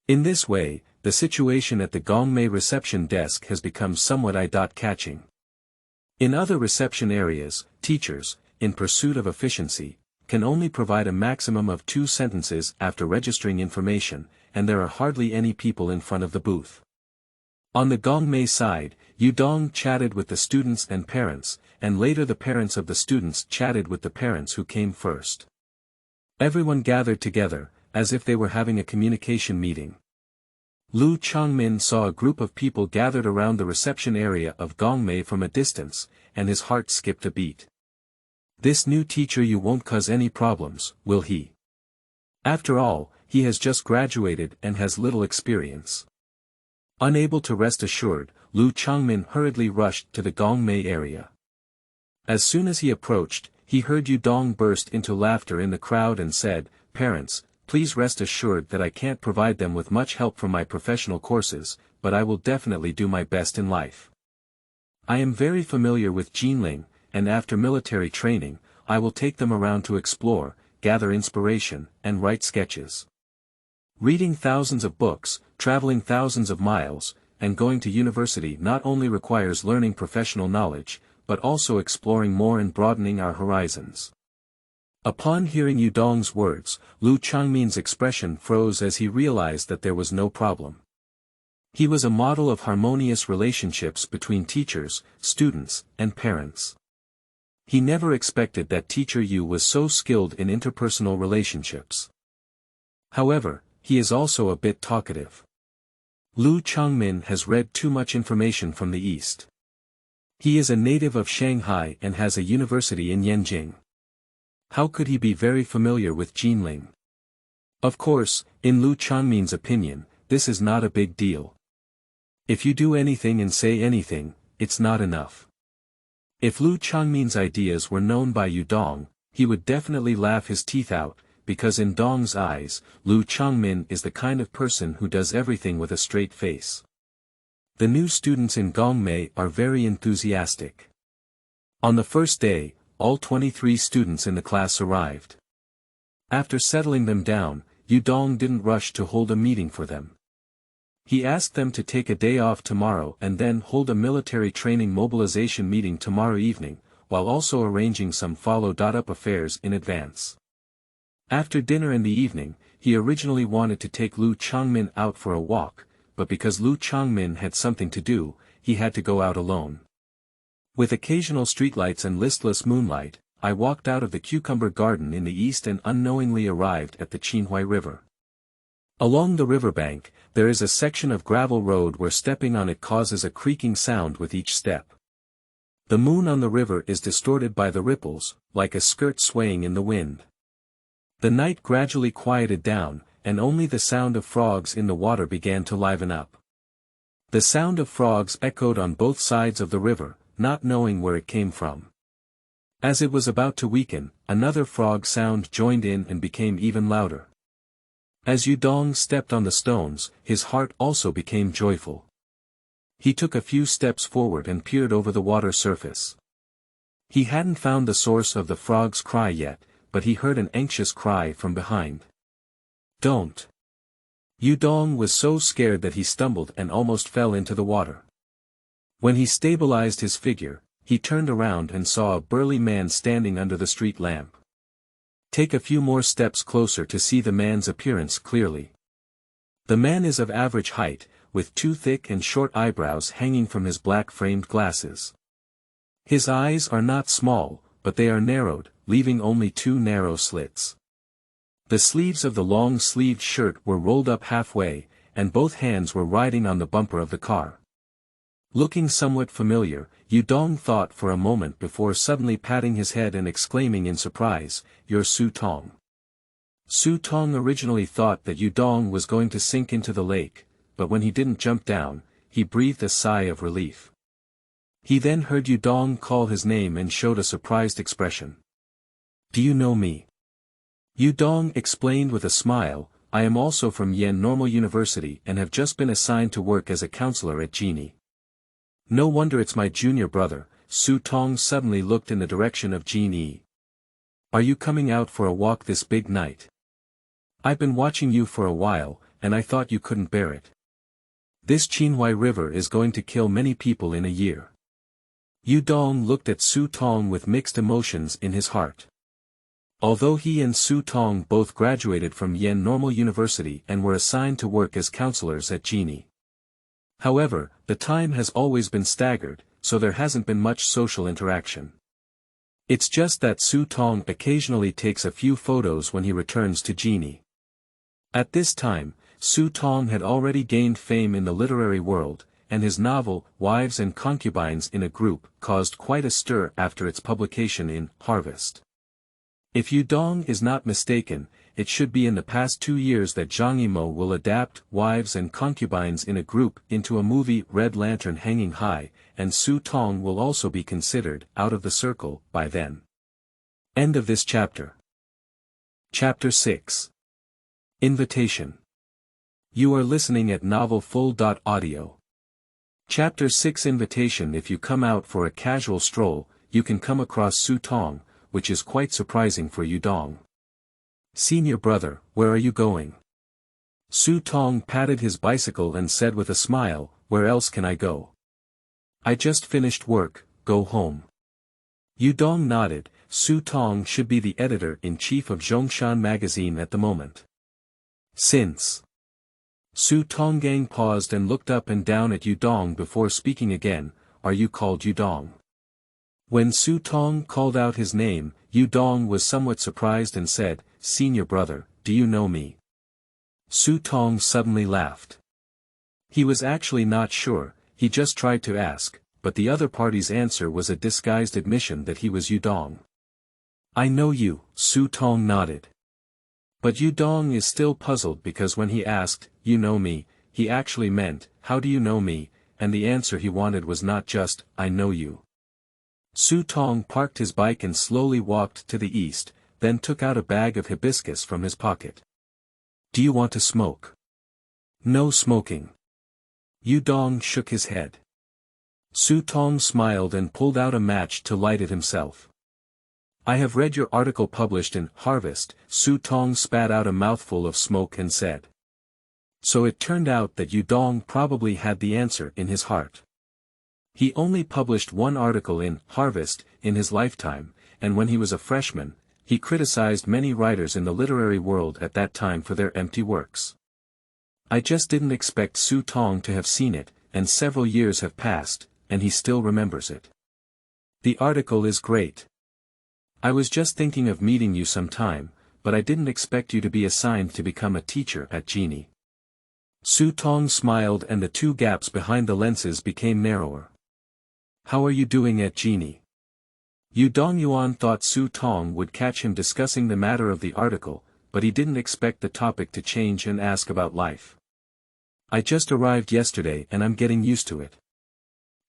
In this way, the situation at the Gongmei reception desk has become somewhat eye-catching. In other reception areas, teachers, in pursuit of efficiency, can only provide a maximum of 2 sentences after registering information, and there are hardly any people in front of the booth. On the Gongmei side, Yu Dong chatted with the students and parents, and later the parents of the students chatted with the parents who came first. Everyone gathered together, as if they were having a communication meeting. Lu Changmin saw a group of people gathered around the reception area of Gongmei from a distance, and his heart skipped a beat. This new teacher Yu won't cause any problems, will he? After all, he has just graduated and has little experience. Unable to rest assured, Lu Changmin hurriedly rushed to the Gongmei area. As soon as he approached, he heard Yu Dong burst into laughter in the crowd and said, "Parents, please rest assured that I can't provide them with much help from my professional courses, but I will definitely do my best in life. I am very familiar with Jinling, and after military training, I will take them around to explore, gather inspiration, and write sketches." Reading thousands of books, traveling thousands of miles, and going to university not only requires learning professional knowledge, but also exploring more and broadening our horizons. Upon hearing Yu Dong's words, Lu Changmin's expression froze as he realized that there was no problem. He was a model of harmonious relationships between teachers, students, and parents. He never expected that Teacher Yu was so skilled in interpersonal relationships. However, he is also a bit talkative. Lu Changmin has read too much information from the East. He is a native of Shanghai and has a university in Yanjing. How could he be very familiar with Jinling? Of course, in Lu Changmin's opinion, this is not a big deal. If you do anything and say anything, it's not enough. If Lu Changmin's ideas were known by Yu Dong, he would definitely laugh his teeth out, because in Dong's eyes, Lu Changmin is the kind of person who does everything with a straight face. The new students in Gongmei are very enthusiastic. On the first day, all 23 students in the class arrived. After settling them down, Yu Dong didn't rush to hold a meeting for them. He asked them to take a day off tomorrow and then hold a military training mobilization meeting tomorrow evening, while also arranging some follow-up affairs in advance. After dinner in the evening, he originally wanted to take Lu Changmin out for a walk, but because Lu Changmin had something to do, he had to go out alone. With occasional streetlights and listless moonlight, I walked out of the cucumber garden in the east and unknowingly arrived at the Qinhuai River. Along the riverbank, there is a section of gravel road where stepping on it causes a creaking sound with each step. The moon on the river is distorted by the ripples, like a skirt swaying in the wind. The night gradually quieted down, and only the sound of frogs in the water began to liven up. The sound of frogs echoed on both sides of the river, not knowing where it came from. As it was about to weaken, another frog sound joined in and became even louder. As Dong stepped on the stones, his heart also became joyful. He took a few steps forward and peered over the water surface. He hadn't found the source of the frog's cry yet, but he heard an anxious cry from behind. "Don't!" Dong was so scared that he stumbled and almost fell into the water. When he stabilized his figure, he turned around and saw a burly man standing under the street lamp. Take a few more steps closer to see the man's appearance clearly. The man is of average height, with two thick and short eyebrows hanging from his black-framed glasses. His eyes are not small, but they are narrowed, leaving only two narrow slits. The sleeves of the long-sleeved shirt were rolled up halfway, and both hands were riding on the bumper of the car. Looking somewhat familiar, Dong thought for a moment before suddenly patting his head and exclaiming in surprise, "You're Su Tong." Su Tong originally thought that Dong was going to sink into the lake, but when he didn't jump down, he breathed a sigh of relief. He then heard Dong call his name and showed a surprised expression. "Do you know me?" Dong explained with a smile, "I am also from Yen Normal University and have just been assigned to work as a counselor at Genie." "No wonder it's my junior brother." Su Tong suddenly looked in the direction of Genie. "Are you coming out for a walk this big night? I've been watching you for a while, and I thought you couldn't bear it. This Qinhuai River is going to kill many people in a year." Dong looked at Su Tong with mixed emotions in his heart. Although he and Su Tong both graduated from Yen Normal University and were assigned to work as counselors at Genie. However, the time has always been staggered, so there hasn't been much social interaction. It's just that Su Tong occasionally takes a few photos when he returns to Genie. At this time, Su Tong had already gained fame in the literary world, and his novel, Wives and Concubines in a Group, caused quite a stir after its publication in Harvest. If Dong is not mistaken, it should be in the past 2 years that Zhang Yimou will adapt Wives and Concubines in a Group into a movie Red Lantern Hanging High, and Su Tong will also be considered out of the circle by then. End of this chapter. Chapter 6. Invitation. You are listening at novelfull.audio. Chapter 6 Invitation. If you come out for a casual stroll, you can come across Su Tong, which is quite surprising for Dong. "Senior brother, where are you going?" Su Tong patted his bicycle and said with a smile, "Where else can I go? I just finished work, go home." Dong nodded. Su Tong should be the editor-in-chief of Zhongshan magazine at the moment. Since Su Tonggang paused and looked up and down at Dong before speaking again, "Are you called Dong?" When Su Tong called out his name, Dong was somewhat surprised and said, "Senior brother, do you know me?" Su Tong suddenly laughed. He was actually not sure, he just tried to ask, but the other party's answer was a disguised admission that he was Dong. "I know you," Su Tong nodded. But Dong is still puzzled because when he asked, "You know me," he actually meant, "How do you know me?" and the answer he wanted was not just, "I know you." Su Tong parked his bike and slowly walked to the east, then took out a bag of hibiscus from his pocket. "Do you want to smoke?" "No smoking." Dong shook his head. Su Tong smiled and pulled out a match to light it himself. "I have read your article published in Harvest." Su Tong spat out a mouthful of smoke and said. So it turned out that Dong probably had the answer in his heart. He only published one article in Harvest in his lifetime, and when he was a freshman, he criticized many writers in the literary world at that time for their empty works. I just didn't expect Su Tong to have seen it, and several years have passed, and he still remembers it. The article is great. I was just thinking of meeting you sometime, but I didn't expect you to be assigned to become a teacher at Genie. Tong smiled and the two gaps behind the lenses became narrower. How are you doing at Genie? Yuan thought Tong would catch him discussing the matter of the article, but he didn't expect the topic to change and ask about life. I just arrived yesterday and I'm getting used to it.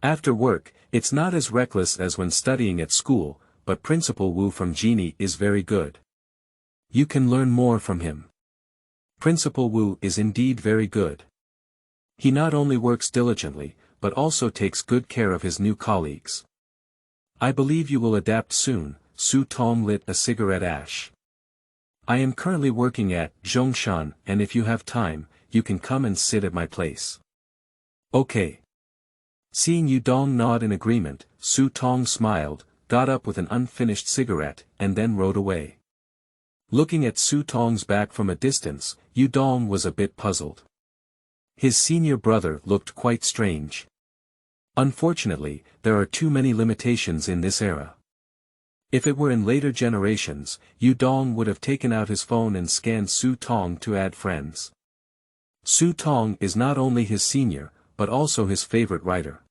After work, it's not as reckless as when studying at school, but Principal Wu from Genie is very good. You can learn more from him. Principal Wu is indeed very good. He not only works diligently, but also takes good care of his new colleagues. I believe you will adapt soon. Tong lit a cigarette ash. I am currently working at Zhongshan, and if you have time, you can come and sit at my place. Okay. Seeing Yudong nod in agreement, Tong smiled, got up with an unfinished cigarette, and then rode away. Looking at Tong's back from a distance, Yudong was a bit puzzled. His senior brother looked quite strange. Unfortunately, there are too many limitations in this era. If it were in later generations, Yudong would have taken out his phone and scanned Tong to add friends. Tong is not only his senior, but also his favorite writer.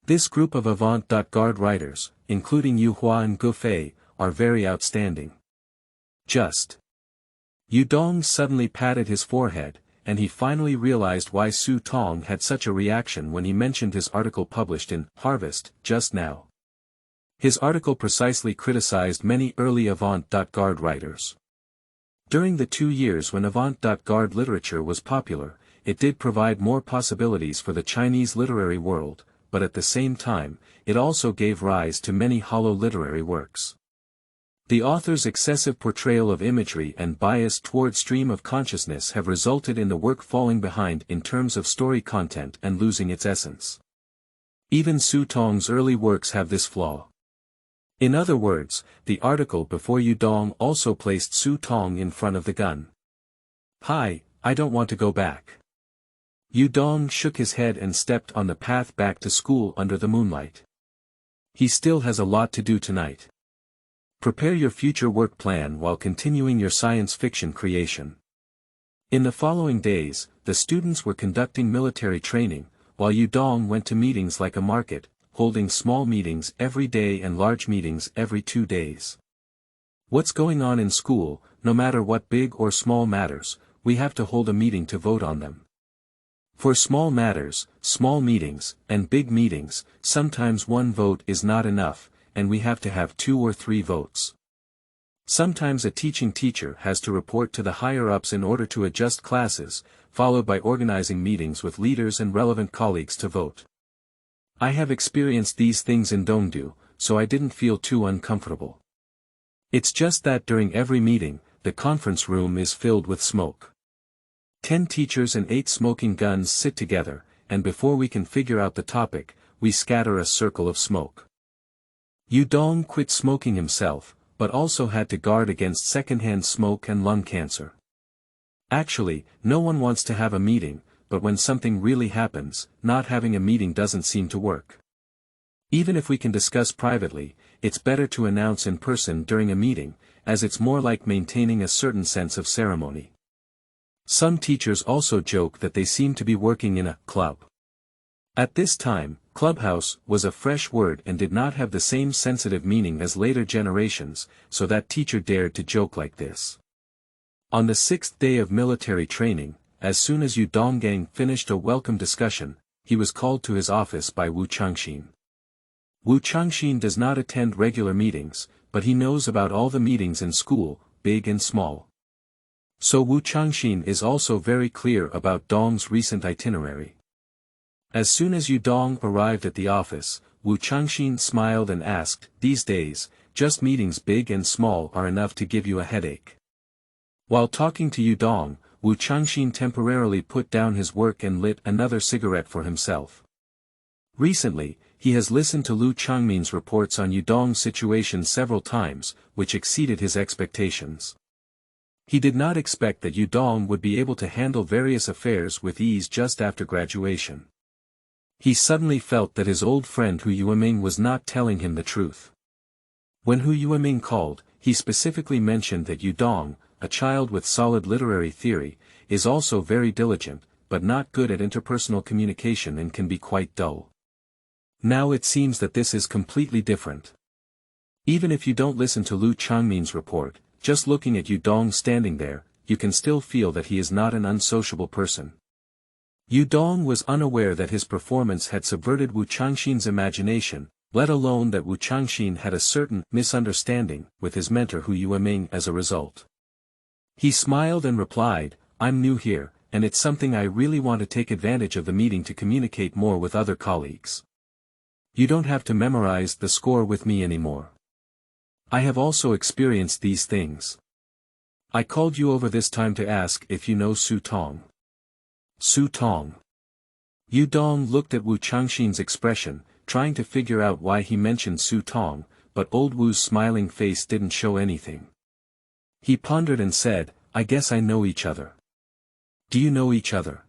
This group of avant-garde writers, including Yu Hua and Gu Fei, are very outstanding. Just. Yudong suddenly patted his forehead, and he finally realized why Tong had such a reaction when he mentioned his article published in Harvest just now. His article precisely criticized many early avant-garde writers. During the 2 years when avant-garde literature was popular, it did provide more possibilities for the Chinese literary world, but at the same time, it also gave rise to many hollow literary works. The author's excessive portrayal of imagery and bias toward stream of consciousness have resulted in the work falling behind in terms of story content and losing its essence. Even Tong's early works have this flaw. In other words, the article before Yudong also placed Tong in front of the gun. Hi, I don't want to go back. Yudong shook his head and stepped on the path back to school under the moonlight. He still has a lot to do tonight. Prepare your future work plan while continuing your science fiction creation. In the following days, the students were conducting military training, while Yudong went to meetings like a market, holding small meetings every day and large meetings every 2 days. What's going on in school, no matter what big or small matters, we have to hold a meeting to vote on them. For small matters, small meetings, and big meetings, sometimes one vote is not enough, and we have to have 2 or 3 votes. Sometimes a teaching teacher has to report to the higher-ups in order to adjust classes, followed by organizing meetings with leaders and relevant colleagues to vote. I have experienced these things in Dongdu, so I didn't feel too uncomfortable. It's just that during every meeting, the conference room is filled with smoke. 10 teachers and 8 smoking guns sit together, and before we can figure out the topic, we scatter a circle of smoke. Yudong quit smoking himself, but also had to guard against secondhand smoke and lung cancer. Actually, no one wants to have a meeting, but when something really happens, not having a meeting doesn't seem to work. Even if we can discuss privately, it's better to announce in person during a meeting, as it's more like maintaining a certain sense of ceremony. Some teachers also joke that they seem to be working in a club. At this time, clubhouse was a fresh word and did not have the same sensitive meaning as later generations, so that teacher dared to joke like this. On the 6th day of military training, as soon as Yu Donggang finished a welcome discussion, he was called to his office by Wu Changxin. Wu Changxin does not attend regular meetings, but he knows about all the meetings in school, big and small. So Wu Changxin is also very clear about Dong's recent itinerary. As soon as Yudong arrived at the office, Wu Changxin smiled and asked, "These days, just meetings big and small are enough to give you a headache." While talking to Yudong, Wu Changxin temporarily put down his work and lit another cigarette for himself. Recently, he has listened to Lu Changmin's reports on Yudong's situation several times, which exceeded his expectations. He did not expect that Yudong would be able to handle various affairs with ease just after graduation. He suddenly felt that his old friend Hu Yueming was not telling him the truth. When Hu Yueming called, he specifically mentioned that Yu Dong, a child with solid literary theory, is also very diligent, but not good at interpersonal communication and can be quite dull. Now it seems that this is completely different. Even if you don't listen to Lu Changmin's report, just looking at Yu Dong standing there, you can still feel that he is not an unsociable person. Yu Dong was unaware that his performance had subverted Wu Changxin's imagination, let alone that Wu Changxin had a certain misunderstanding with his mentor Hu Yueming as a result. He smiled and replied, "I'm new here, and it's something I really want to take advantage of the meeting to communicate more with other colleagues. You don't have to memorize the score with me anymore. I have also experienced these things. I called you over this time to ask if you know Su Tong." Su Tong. Yu Dong looked at Wu Changxin's expression, trying to figure out why he mentioned Su Tong, but old Wu's smiling face didn't show anything. He pondered and said, "I guess I know each other." "Do you know each other?"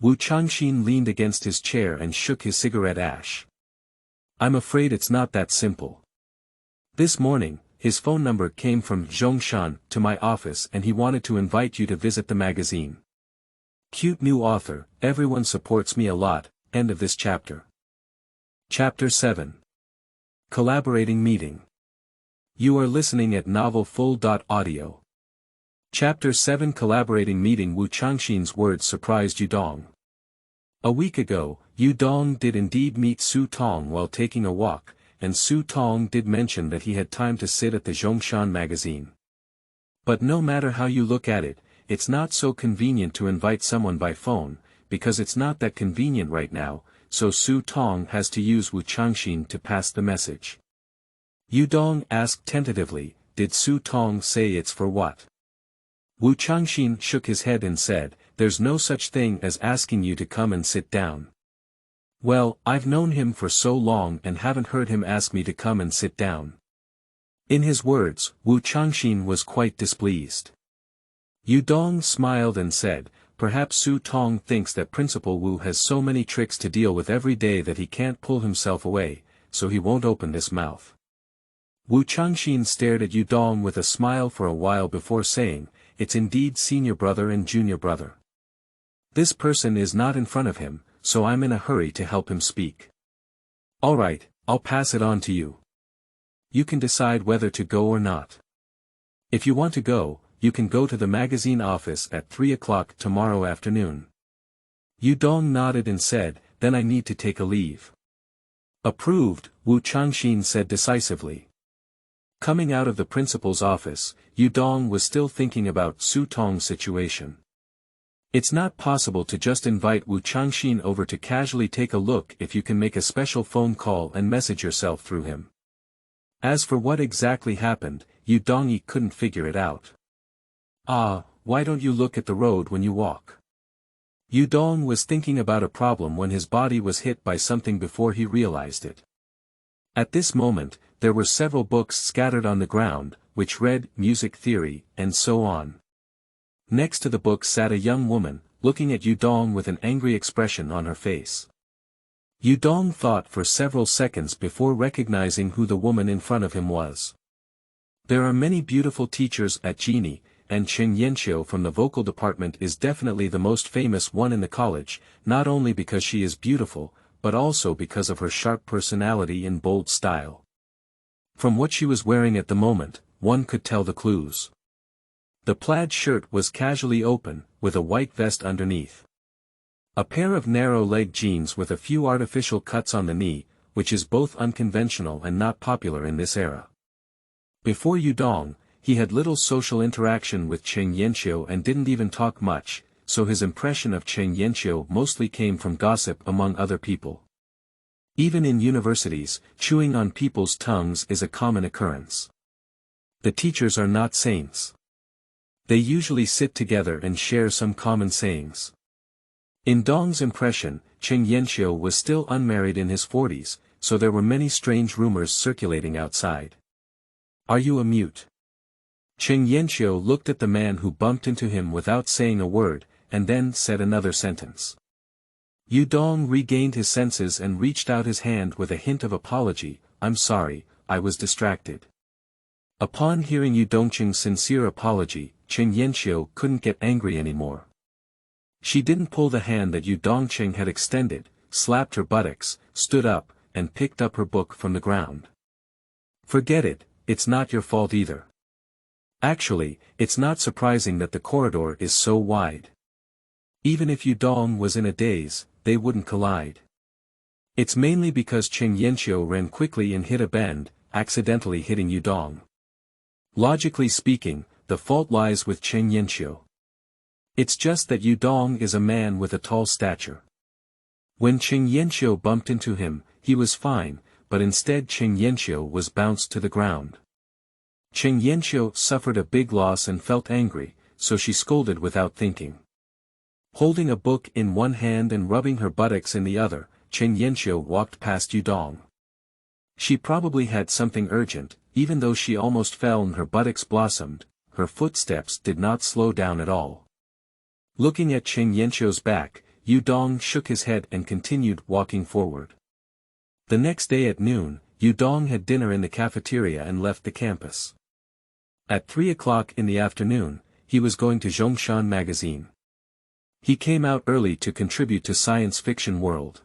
Wu Changxin leaned against his chair and shook his cigarette ash. "I'm afraid it's not that simple. This morning, his phone number came from Zhongshan to my office and he wanted to invite you to visit the magazine. Cute new author, everyone supports me a lot." End of this chapter. Chapter 7. Collaborating Meeting. You are listening at novelfull.audio. Chapter 7 Collaborating Meeting. Wu Changxin's words surprised Yu Dong. A week ago, Yu Dong did indeed meet Su Tong while taking a walk, and Su Tong did mention that he had time to sit at the Zhongshan magazine. But no matter how you look at it, it's not so convenient to invite someone by phone, because it's not that convenient right now, so Su Tong has to use Wu Changxin to pass the message. Yu Dong asked tentatively, "Did Su Tong say it's for what?" Wu Changxin shook his head and said, "There's no such thing as asking you to come and sit down." "Well, I've known him for so long and haven't heard him ask me to come and sit down." In his words, Wu Changxin was quite displeased. Yu Dong smiled and said, "Perhaps Su Tong thinks that Principal Wu has so many tricks to deal with every day that he can't pull himself away, so he won't open his mouth." Wu Changxin stared at Yu Dong with a smile for a while before saying, "It's indeed senior brother and junior brother. This person is not in front of him, so I'm in a hurry to help him speak. All right, I'll pass it on to you. You can decide whether to go or not. If you want to go, you can go to the magazine office at 3 o'clock tomorrow afternoon." Yu Dong nodded and said, "Then I need to take a leave." "Approved," Wu Changxin said decisively. Coming out of the principal's office, Yu Dong was still thinking about Su Tong's situation. It's not possible to just invite Wu Changxin over to casually take a look if you can make a special phone call and message yourself through him. As for what exactly happened, Yu Dong couldn't figure it out. Why don't you look at the road when you walk? Yu Dong was thinking about a problem when his body was hit by something before he realized it. At this moment, there were several books scattered on the ground, which read Music Theory, and so on. Next to the book sat a young woman, looking at Yu Dong with an angry expression on her face. Yu Dong thought for several seconds before recognizing who the woman in front of him was. There are many beautiful teachers at Genie, and Cheng Yanqiu from the vocal department is definitely the most famous one in the college, not only because she is beautiful, but also because of her sharp personality and bold style. From what she was wearing at the moment, one could tell the clues. The plaid shirt was casually open, with a white vest underneath. A pair of narrow-leg jeans with a few artificial cuts on the knee, which is both unconventional and not popular in this era. Before Yu Dong, he had little social interaction with Cheng Yanqiu and didn't even talk much, so his impression of Cheng Yanqiu mostly came from gossip among other people. Even in universities, chewing on people's tongues is a common occurrence. The teachers are not saints. They usually sit together and share some common sayings. In Dong's impression, Cheng Yanqiu was still unmarried in his 40s, so there were many strange rumors circulating outside. "Are you a mute?" Cheng Yanqiu looked at the man who bumped into him without saying a word, and then said another sentence. Yu Dong regained his senses and reached out his hand with a hint of apology. "I'm sorry, I was distracted." Upon hearing Yu Dongqing's sincere apology, Chen Yanxiu couldn't get angry anymore. She didn't pull the hand that Yu Dongqing had extended, slapped her buttocks, stood up, and picked up her book from the ground. "Forget it, it's not your fault either. Actually, it's not surprising that the corridor is so wide. Even if Yu Dong was in a daze, they wouldn't collide. It's mainly because Chen Yanxiu ran quickly and hit a bend, accidentally hitting Yu Dong. Logically speaking, the fault lies with Chen Yanxiu. It's just that Yu Dong is a man with a tall stature. When Chen Yanxiu bumped into him, he was fine, but instead Chen Yanxiu was bounced to the ground. Chen Yanxiu suffered a big loss and felt angry, so she scolded without thinking. Holding a book in one hand and rubbing her buttocks in the other, Chen Yanxiu walked past Yu Dong. She probably had something urgent, even though she almost fell and her buttocks blossomed, her footsteps did not slow down at all. Looking at Chen Yanxiu's back, Yu Dong shook his head and continued walking forward. The next day at noon, Yu Dong had dinner in the cafeteria and left the campus. At 3 o'clock in the afternoon, he was going to Zhongshan magazine. He came out early to contribute to science fiction world.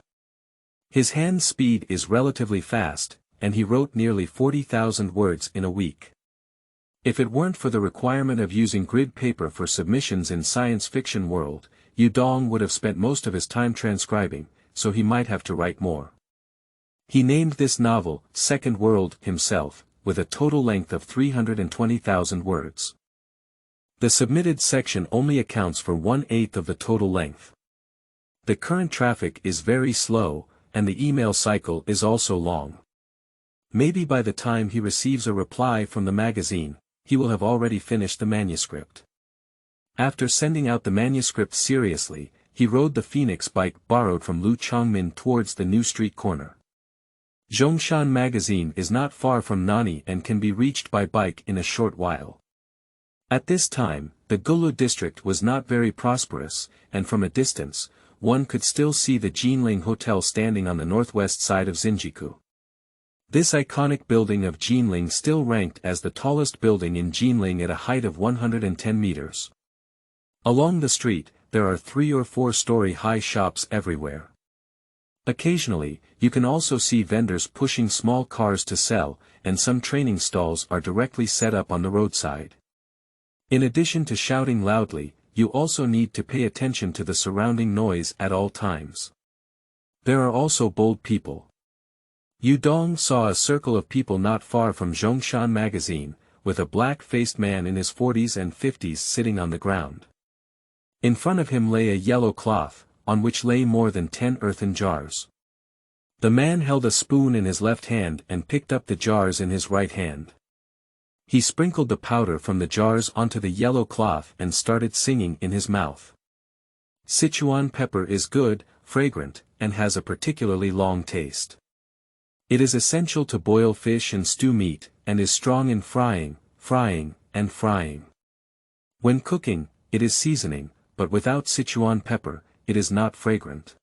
His hand speed is relatively fast, and he wrote nearly 40,000 words in a week. If it weren't for the requirement of using grid paper for submissions in science fiction world, Yu Dong would have spent most of his time transcribing, so he might have to write more. He named this novel, Second World, himself, with a total length of 320,000 words. The submitted section only accounts for 1/8 of the total length. The current traffic is very slow, and the email cycle is also long. Maybe by the time he receives a reply from the magazine, he will have already finished the manuscript. After sending out the manuscript seriously, he rode the Phoenix bike borrowed from Lu Chongmin towards the new street corner. Zhongshan magazine is not far from Nani and can be reached by bike in a short while. At this time, the Gulu district was not very prosperous, and from a distance, one could still see the Jinling Hotel standing on the northwest side of Xinjiku. This iconic building of Jinling still ranked as the tallest building in Jinling at a height of 110 meters. Along the street, there are 3 or 4-story high shops everywhere. Occasionally, you can also see vendors pushing small cars to sell, and some training stalls are directly set up on the roadside. In addition to shouting loudly, you also need to pay attention to the surrounding noise at all times. There are also bold people. Yu Dong saw a circle of people not far from Zhongshan magazine, with a black-faced man in his 40s and 50s sitting on the ground. In front of him lay a yellow cloth, on which lay more than 10 earthen jars. The man held a spoon in his left hand and picked up the jars in his right hand. He sprinkled the powder from the jars onto the yellow cloth and started singing in his mouth. Sichuan pepper is good, fragrant, and has a particularly long taste. It is essential to boil fish and stew meat, and is strong in frying, and frying. When cooking, it is seasoning, but without Sichuan pepper, it is not fragrant.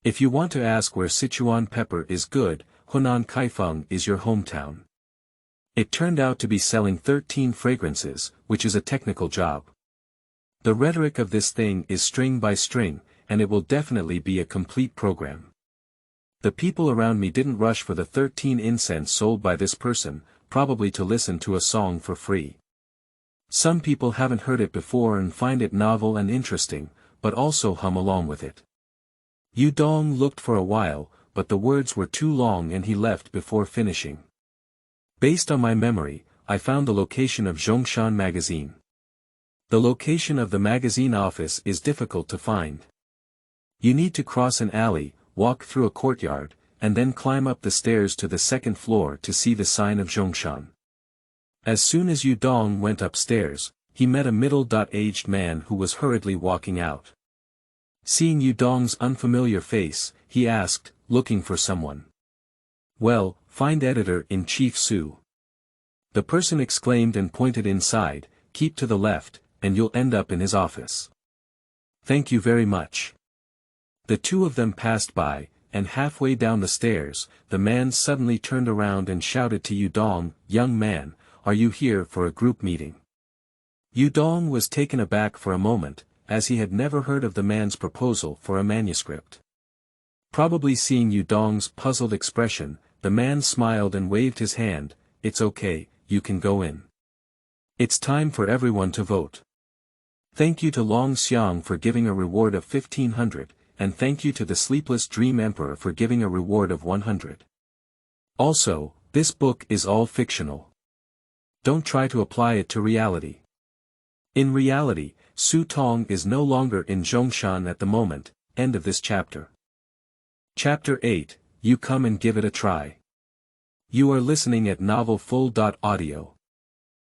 If you want to ask where Sichuan pepper is good, Hunan Kaifeng is your hometown. It turned out to be selling 13 fragrances, which is a technical job. The rhetoric of this thing is string by string, and it will definitely be a complete program. The people around me didn't rush for the 13 incense sold by this person, probably to listen to a song for free. Some people haven't heard it before and find it novel and interesting, but also hum along with it. Yu Dong looked for a while, but the words were too long and he left before finishing. Based on my memory, I found the location of Zhongshan magazine. The location of the magazine office is difficult to find. You need to cross an alley, walk through a courtyard, and then climb up the stairs to the second floor to see the sign of Zhongshan. As soon as Yu Dong went upstairs, he met a middle-aged man who was hurriedly walking out. Seeing Yu Dong's unfamiliar face, he asked, looking for someone. "Well, find Editor-in-Chief Su." The person exclaimed and pointed inside, "Keep to the left, and you'll end up in his office." "Thank you very much." The two of them passed by, and halfway down the stairs, the man suddenly turned around and shouted to Yudong, "Young man, are you here for a group meeting?" Yudong was taken aback for a moment, as he had never heard of the man's proposal for a manuscript. Probably seeing Yudong's puzzled expression, the man smiled and waved his hand. "It's okay, you can go in. It's time for everyone to vote. Thank you to Long Xiang for giving a reward of 1,500, and thank you to the Sleepless Dream Emperor for giving a reward of 100. Also, this book is all fictional. Don't try to apply it to reality." In reality, Su Tong is no longer in Zhongshan at the moment. End of this chapter. Chapter 8, You Come and Give It a Try. You are listening at novelfull.audio.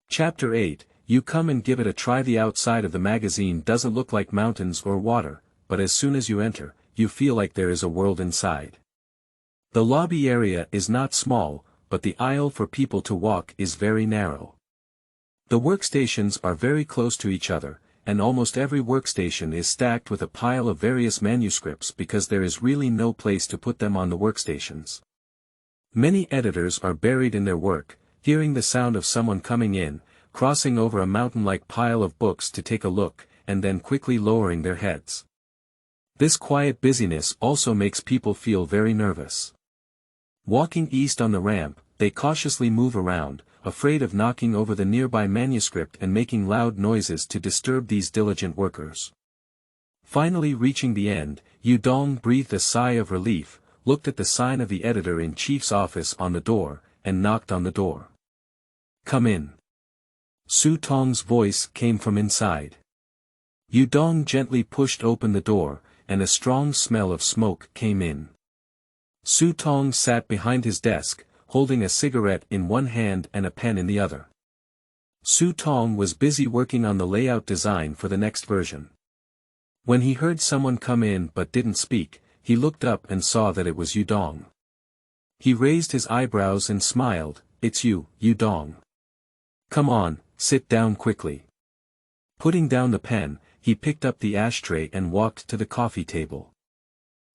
Chapter 8, You Come and Give It a Try. The outside of the magazine doesn't look like mountains or water, but as soon as you enter, you feel like there is a world inside. The lobby area is not small, but the aisle for people to walk is very narrow. The workstations are very close to each other, and almost every workstation is stacked with a pile of various manuscripts because there is really no place to put them on the workstations. Many editors are buried in their work, hearing the sound of someone coming in, crossing over a mountain-like pile of books to take a look, and then quickly lowering their heads. This quiet busyness also makes people feel very nervous. Walking east on the ramp, they cautiously move around, afraid of knocking over the nearby manuscript and making loud noises to disturb these diligent workers. Finally reaching the end, Yudong breathed a sigh of relief, looked at the sign of the editor-in-chief's office on the door, and knocked on the door. "Come in." Su Tong's voice came from inside. Yudong gently pushed open the door, and a strong smell of smoke came in. Su Tong sat behind his desk, holding a cigarette in one hand and a pen in the other. Su Tong was busy working on the layout design for the next version. When he heard someone come in but didn't speak, he looked up and saw that it was Yudong. He raised his eyebrows and smiled. "It's you, Yudong. Come on, sit down quickly." Putting down the pen, he picked up the ashtray and walked to the coffee table.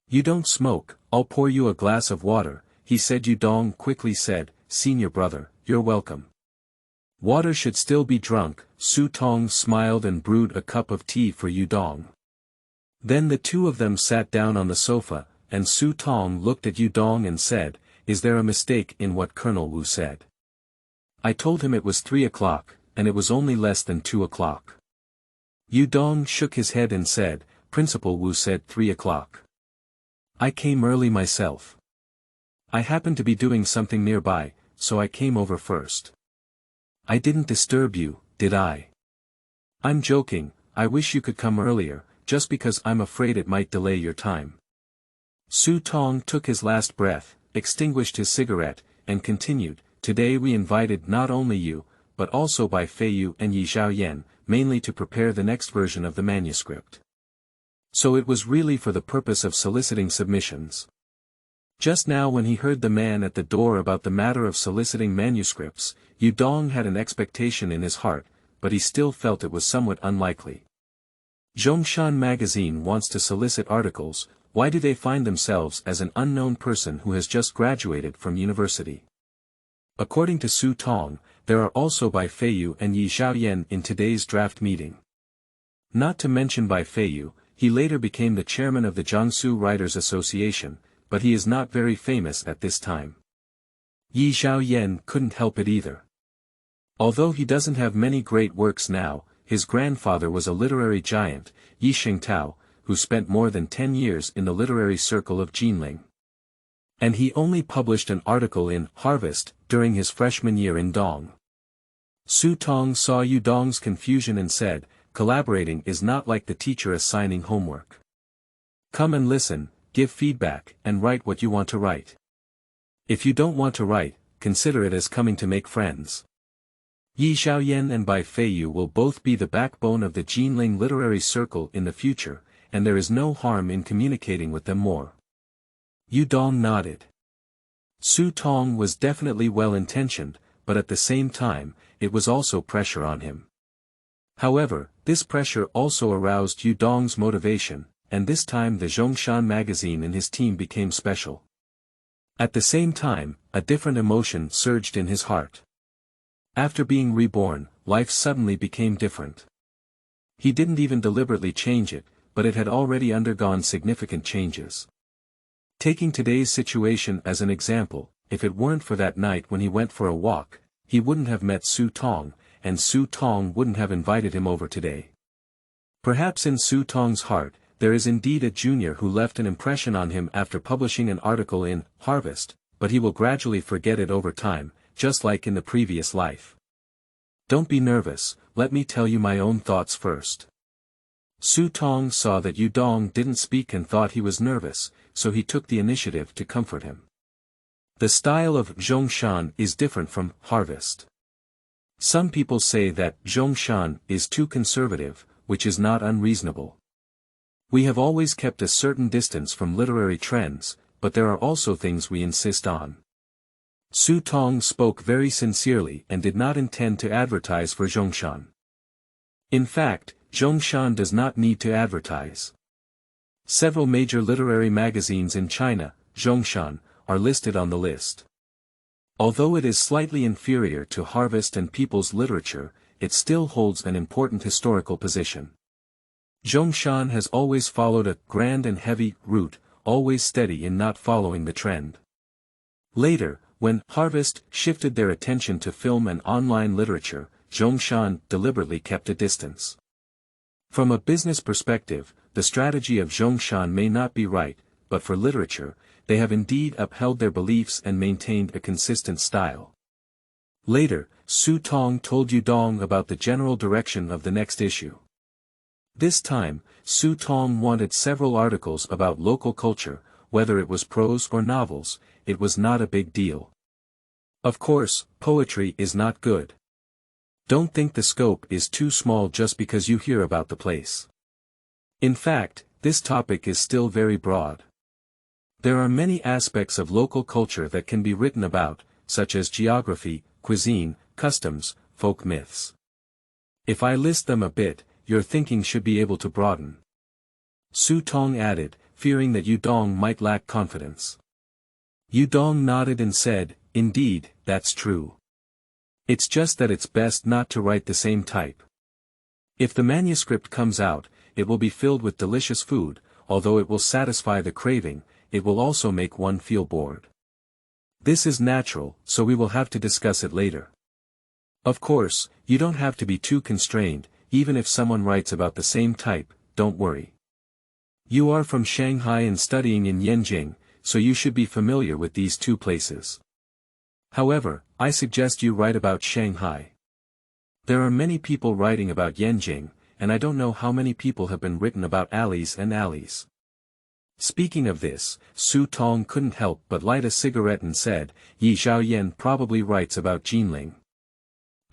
"You don't smoke, I'll pour you a glass of water," he said. Yudong quickly said, "Senior brother, you're welcome." Water should still be drunk. Su Tong smiled and brewed a cup of tea for Yudong. Then the two of them sat down on the sofa, and Su Tong looked at Yudong and said, "Is there a mistake in what Colonel Wu said? I told him it was 3 o'clock, and it was only less than 2 o'clock. Yudong shook his head and said, "Principal Wu said 3 o'clock. I came early myself. I happened to be doing something nearby, so I came over first. I didn't disturb you, did I?" "I'm joking, I wish you could come earlier, just because I'm afraid it might delay your time." Su Tong took his last breath, extinguished his cigarette, and continued, "Today we invited not only you, but also Bai Feiyu and Yi Xiaoyan, mainly to prepare the next version of the manuscript. So it was really for the purpose of soliciting submissions." Just now when he heard the man at the door about the matter of soliciting manuscripts, Yudong had an expectation in his heart, but he still felt it was somewhat unlikely. Zhongshan magazine wants to solicit articles. Why do they find themselves as an unknown person who has just graduated from university? According to Su Tong, there are also Bai Feiyu and Yi Xiaoyan in today's draft meeting. Not to mention Bai Feiyu, he later became the chairman of the Jiangsu Writers Association, but he is not very famous at this time. Yi Xiaoyan couldn't help it either. Although he doesn't have many great works now, his grandfather was a literary giant, Yi Xingtao, who spent more than 10 years in the literary circle of Jinling. And he only published an article in Harvest during his freshman year in Dong. Su Tong saw Yudong's confusion and said, "Collaborating is not like the teacher assigning homework. Come and listen, give feedback, and write what you want to write. If you don't want to write, consider it as coming to make friends." Yi Xiaoyan and Bai Feiyu will both be the backbone of the Jinling literary circle in the future, and there is no harm in communicating with them more. Yudong nodded. Su Tong was definitely well-intentioned, but at the same time, it was also pressure on him. However, this pressure also aroused Yudong's motivation. and this time the Zhongshan magazine in his team became special. At the same time, a different emotion surged in his heart. After being reborn, life suddenly became different. He didn't even deliberately change it, but it had already undergone significant changes. Taking today's situation as an example, if it weren't for that night when he went for a walk, he wouldn't have met Su Tong, and Su Tong wouldn't have invited him over today. Perhaps in Su Tong's heart, there is indeed a junior who left an impression on him after publishing an article in Harvest, but he will gradually forget it over time, just like in the previous life. Don't be nervous, let me tell you my own thoughts first. Su Tong saw that Yu Dong didn't speak and thought he was nervous, so he took the initiative to comfort him. The style of Zhongshan is different from Harvest. Some people say that Zhongshan is too conservative, which is not unreasonable. We have always kept a certain distance from literary trends, but there are also things we insist on. Su Tong spoke very sincerely and did not intend to advertise for Zhongshan. In fact, Zhongshan does not need to advertise. Several major literary magazines in China, Zhongshan, are listed on the list. Although it is slightly inferior to Harvest and People's Literature, it still holds an important historical position. Zhongshan has always followed a grand and heavy route, always steady in not following the trend. Later, when Harvest shifted their attention to film and online literature, Zhongshan deliberately kept a distance. From a business perspective, the strategy of Zhongshan may not be right, but for literature, they have indeed upheld their beliefs and maintained a consistent style. Later, Su Tong told Yu Dong about the general direction of the next issue. This time, Su Tong wanted several articles about local culture, whether it was prose or novels, it was not a big deal. Of course, poetry is not good. Don't think the scope is too small just because you hear about the place. In fact, this topic is still very broad. There are many aspects of local culture that can be written about, such as geography, cuisine, customs, folk myths. If I list them a bit, your thinking should be able to broaden. Su Tong added, fearing that Yu Dong might lack confidence. Yu Dong nodded and said, "Indeed, that's true. It's just that it's best not to write the same type. If the manuscript comes out, it will be filled with delicious food, although it will satisfy the craving, it will also make one feel bored. This is natural, so we will have to discuss it later. Of course, you don't have to be too constrained, even if someone writes about the same type, don't worry. You are from Shanghai and studying in Yanjing, so you should be familiar with these two places. However, I suggest you write about Shanghai. There are many people writing about Yanjing, and I don't know how many people have been written about alleys and alleys." Speaking of this, Su Tong couldn't help but light a cigarette and said, "Yi Xiaoyan probably writes about Jinling."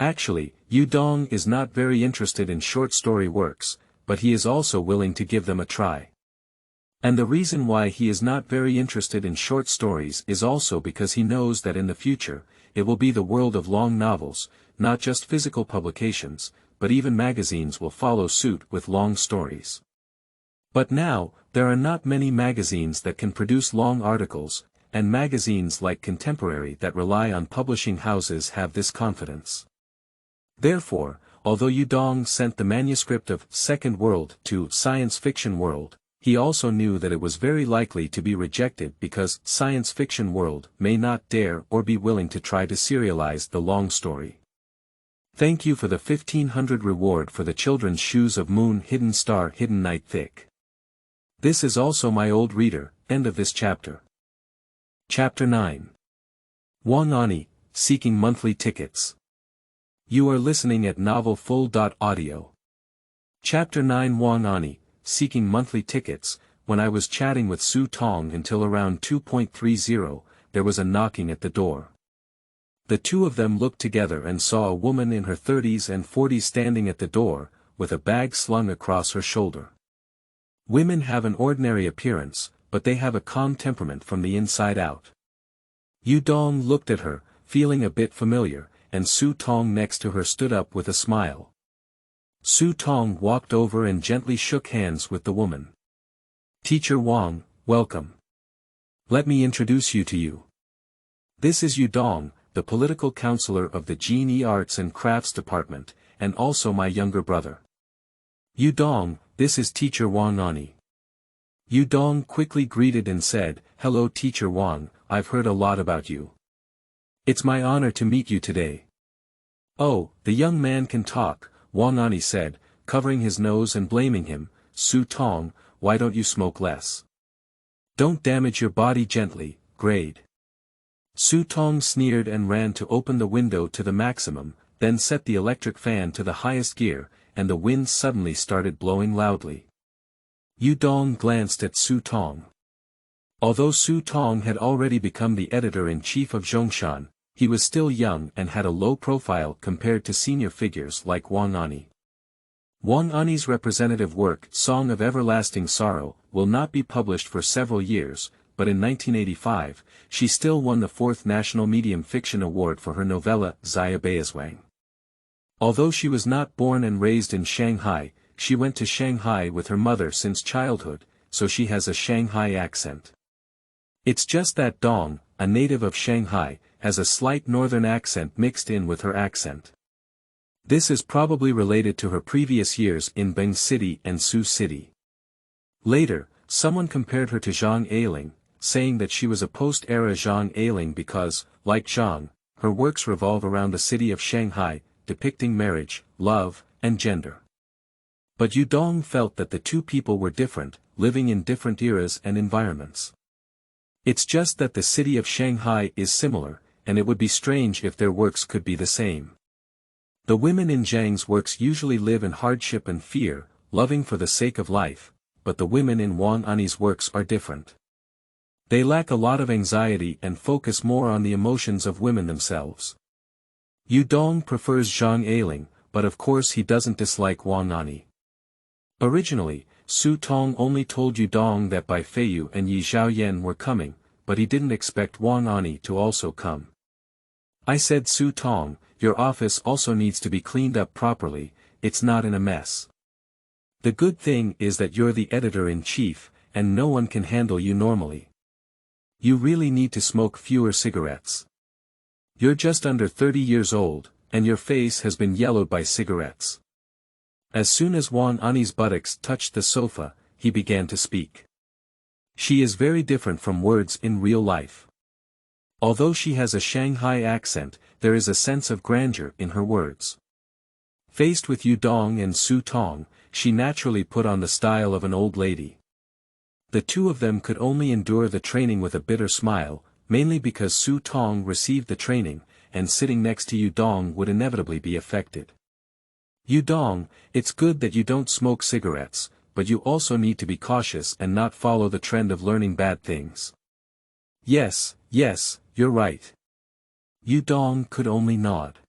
Actually, Yu Dong is not very interested in short story works, but he is also willing to give them a try. And the reason why he is not very interested in short stories is also because he knows that in the future, it will be the world of long novels, not just physical publications, but even magazines will follow suit with long stories. But now, there are not many magazines that can produce long articles, and magazines like Contemporary that rely on publishing houses have this confidence. Therefore, although Yu Dong sent the manuscript of Second World to Science Fiction World, he also knew that it was very likely to be rejected because Science Fiction World may not dare or be willing to try to serialize the long story. Thank you for the 1500 reward for the children's shoes of Moon Hidden Star Hidden Night Thick. This is also my old reader, end of this chapter. Chapter 9. Wang Anyi, Seeking Monthly Tickets. You are listening at novelfull.audio. Chapter 9. Wang Anyi, Seeking Monthly Tickets. When I was chatting with Su Tong until around 2:30, there was a knocking at the door. The two of them looked together and saw a woman in her 30s and 40s standing at the door, with a bag slung across her shoulder. Women have an ordinary appearance, but they have a calm temperament from the inside out. Yu Dong looked at her, feeling a bit familiar, and Su Tong next to her stood up with a smile. Su Tong walked over and gently shook hands with the woman. Teacher Wang, welcome. Let me introduce you to you. This is Yu Dong, the political counselor of the Gene Arts and Crafts Department, and also my younger brother. Yu Dong, this is Teacher Wang Anyi. Yu Dong quickly greeted and said, "Hello Teacher Wang, I've heard a lot about you. It's my honor to meet you today." "Oh, the young man can talk," Wang Anyi said, covering his nose and blaming him. "Tong, why don't you smoke less? Don't damage your body gently, grade." Tong sneered and ran to open the window to the maximum, then set the electric fan to the highest gear, and the wind suddenly started blowing loudly. Yu Dong glanced at Tong. Although Tong had already become the editor-in-chief of Zhongshan, he was still young and had a low profile compared to senior figures like Wang Anyi. Wang Anyi's representative work, Song of Everlasting Sorrow, will not be published for several years, but in 1985, she still won the 4th National Medium Fiction Award for her novella Wang. Although she was not born and raised in Shanghai, she went to Shanghai with her mother since childhood, so she has a Shanghai accent. It's just that Dong, a native of Shanghai, has a slight northern accent mixed in with her accent. This is probably related to her previous years in Beng City and Sioux City. Later, someone compared her to Zhang Ailing, saying that she was a post-era Zhang Ailing because, like Zhang, her works revolve around the city of Shanghai, depicting marriage, love, and gender. But Yu Dong felt that the two people were different, living in different eras and environments. It's just that the city of Shanghai is similar, and it would be strange if their works could be the same. The women in Zhang's works usually live in hardship and fear, loving for the sake of life, but the women in Wang Anyi's works are different. They lack a lot of anxiety and focus more on the emotions of women themselves. Yu Dong prefers Zhang Ailing, but of course he doesn't dislike Wang Anyi. Originally, Tong only told Yu Dong that Bai Feiyu and Yi Zhaoyan were coming, but he didn't expect Wang Anyi to also come. "I said Tong, your office also needs to be cleaned up properly, it's not in a mess. The good thing is that you're the editor-in-chief, and no one can handle you normally. You really need to smoke fewer cigarettes. You're just under 30 years old, and your face has been yellowed by cigarettes." As soon as Wang Anyi's buttocks touched the sofa, he began to speak. She is very different from words in real life. Although she has a Shanghai accent, there is a sense of grandeur in her words. Faced with Yu Dong and Tong, she naturally put on the style of an old lady. The two of them could only endure the training with a bitter smile, mainly because Tong received the training, and sitting next to Yu Dong would inevitably be affected. "Yu Dong, it's good that you don't smoke cigarettes, but you also need to be cautious and not follow the trend of learning bad things." Yes, you're right." Yu Dong could only nod.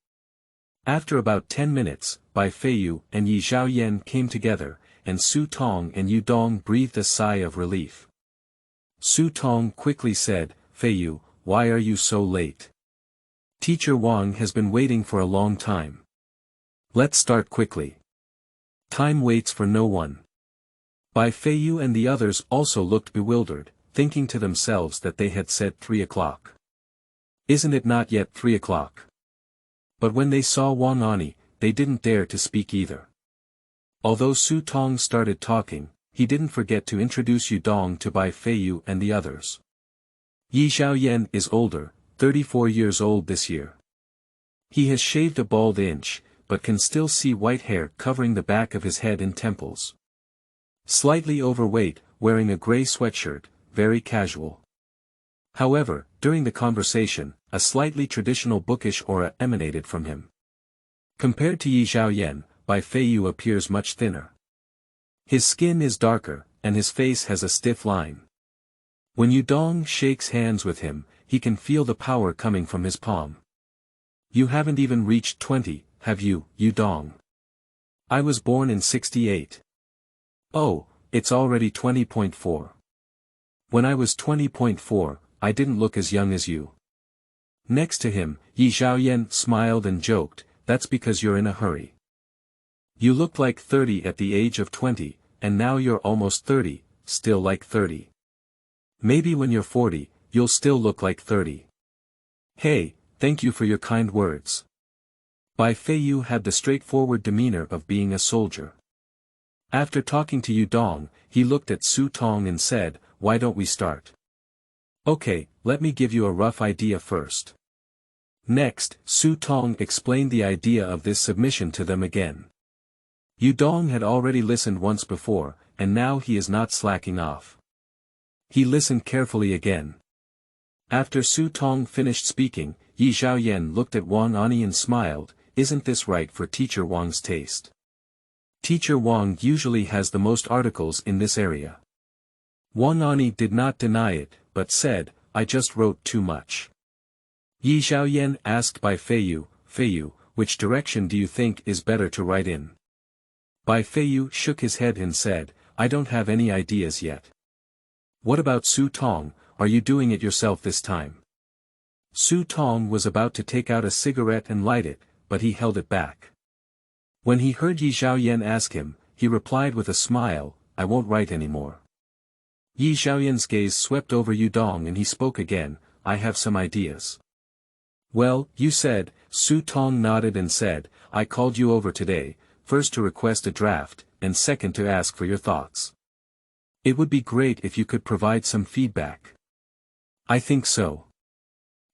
After about 10 minutes, Bai Feiyu and Yi Zhaoyan came together, and Tong and Yu Dong breathed a sigh of relief. Tong quickly said, "Feiyu, why are you so late? Teacher Wang has been waiting for a long time. Let's start quickly. Time waits for no one." Bai Feiyu and the others also looked bewildered, thinking to themselves that they had said 3 o'clock. Isn't it not yet 3 o'clock? But when they saw Wang Anyi, they didn't dare to speak either. Although Tong started talking, he didn't forget to introduce Yu Dong to Bai Feiyu and the others. Yi Zhaoyan is older, 34 years old this year. He has shaved a bald inch, but can still see white hair covering the back of his head and temples. Slightly overweight, wearing a gray sweatshirt, very casual. However, during the conversation, a slightly traditional bookish aura emanated from him. Compared to Yi Zhaoyan, Bai Feiyu appears much thinner. His skin is darker, and his face has a stiff line. When Yu Dong shakes hands with him, he can feel the power coming from his palm. "You haven't even reached 20, have you, Yu Dong? I was born in 68. Oh, it's already 20.4. When I was 20.4, I didn't look as young as you." Next to him, Yi Zhaoyan smiled and joked, "That's because you're in a hurry. You looked like 30 at the age of 20, and now you're almost 30, still like 30. Maybe when you're 40, you'll still look like 30. Hey, thank you for your kind words. Bai Feiyu had the straightforward demeanor of being a soldier. After talking to Yudong, he looked at Su Tong and said, "Why don't we start? Okay, let me give you a rough idea first." Next, Su Tong explained the idea of this submission to them again. Yudong had already listened once before, and now he is not slacking off. He listened carefully again. After Su Tong finished speaking, Yi Zhaoyan looked at Wang Anyi and smiled. "Isn't this right for Teacher Wang's taste? Teacher Wang usually has the most articles in this area." Wang Anyi did not deny it, but said, "I just wrote too much." Yi Zhaoyan asked Bai Feiyu, "Feiyu, which direction do you think is better to write in?" Bai Feiyu shook his head and said, "I don't have any ideas yet." "What about Su Tong, are you doing it yourself this time?" Su Tong was about to take out a cigarette and light it, but he held it back. When he heard Yi Zhaoyan ask him, he replied with a smile, "I won't write anymore." Yi Zhaoyan's gaze swept over Yudong and he spoke again, "I have some ideas." "Well, you said," Su Tong nodded and said, "I called you over today, first to request a draft, and second to ask for your thoughts. It would be great if you could provide some feedback." "I think so.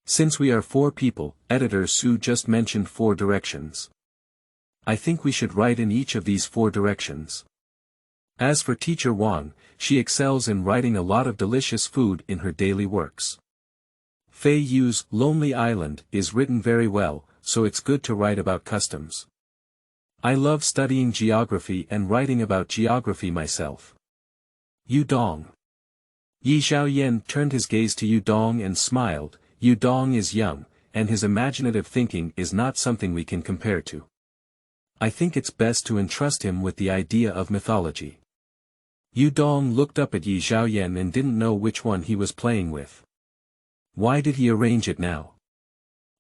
Since we are 4 people, editor Su just mentioned 4 directions. I think we should write in each of these 4 directions. As for Teacher Wang, she excels in writing a lot of delicious food in her daily works. Fei Yu's Lonely Island is written very well, so it's good to write about customs. I love studying geography and writing about geography myself. Yudong." Yi Zhaoyan turned his gaze to Yudong and smiled. "Yudong is young, and his imaginative thinking is not something we can compare to. I think it's best to entrust him with the idea of mythology." Yudong looked up at Yi Zhaoyan and didn't know which one he was playing with. Why did he arrange it now?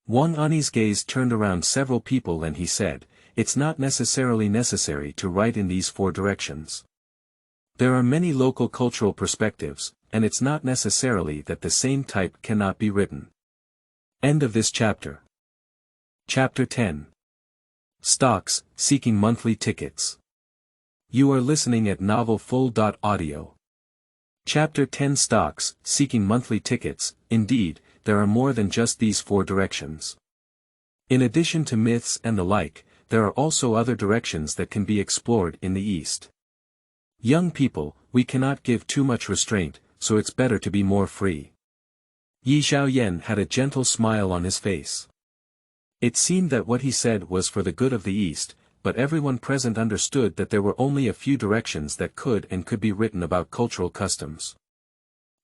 Wang Anyi's gaze turned around several people and he said, "It's not necessarily necessary to write in these 4 directions. There are many local cultural perspectives, and it's not necessarily that the same type cannot be written." End of this chapter. Chapter 10. Stocks, Seeking Monthly Tickets. You are listening at novelfull.audio. Chapter 10. Stocks, Seeking Monthly Tickets. Indeed, there are more than just these 4 directions. In addition to myths and the like, there are also other directions that can be explored in the East. Young people, we cannot give too much restraint, so it's better to be more free. Yi Zhaoyan had a gentle smile on his face. It seemed that what he said was for the good of the East, but everyone present understood that there were only a few directions that could be written about cultural customs.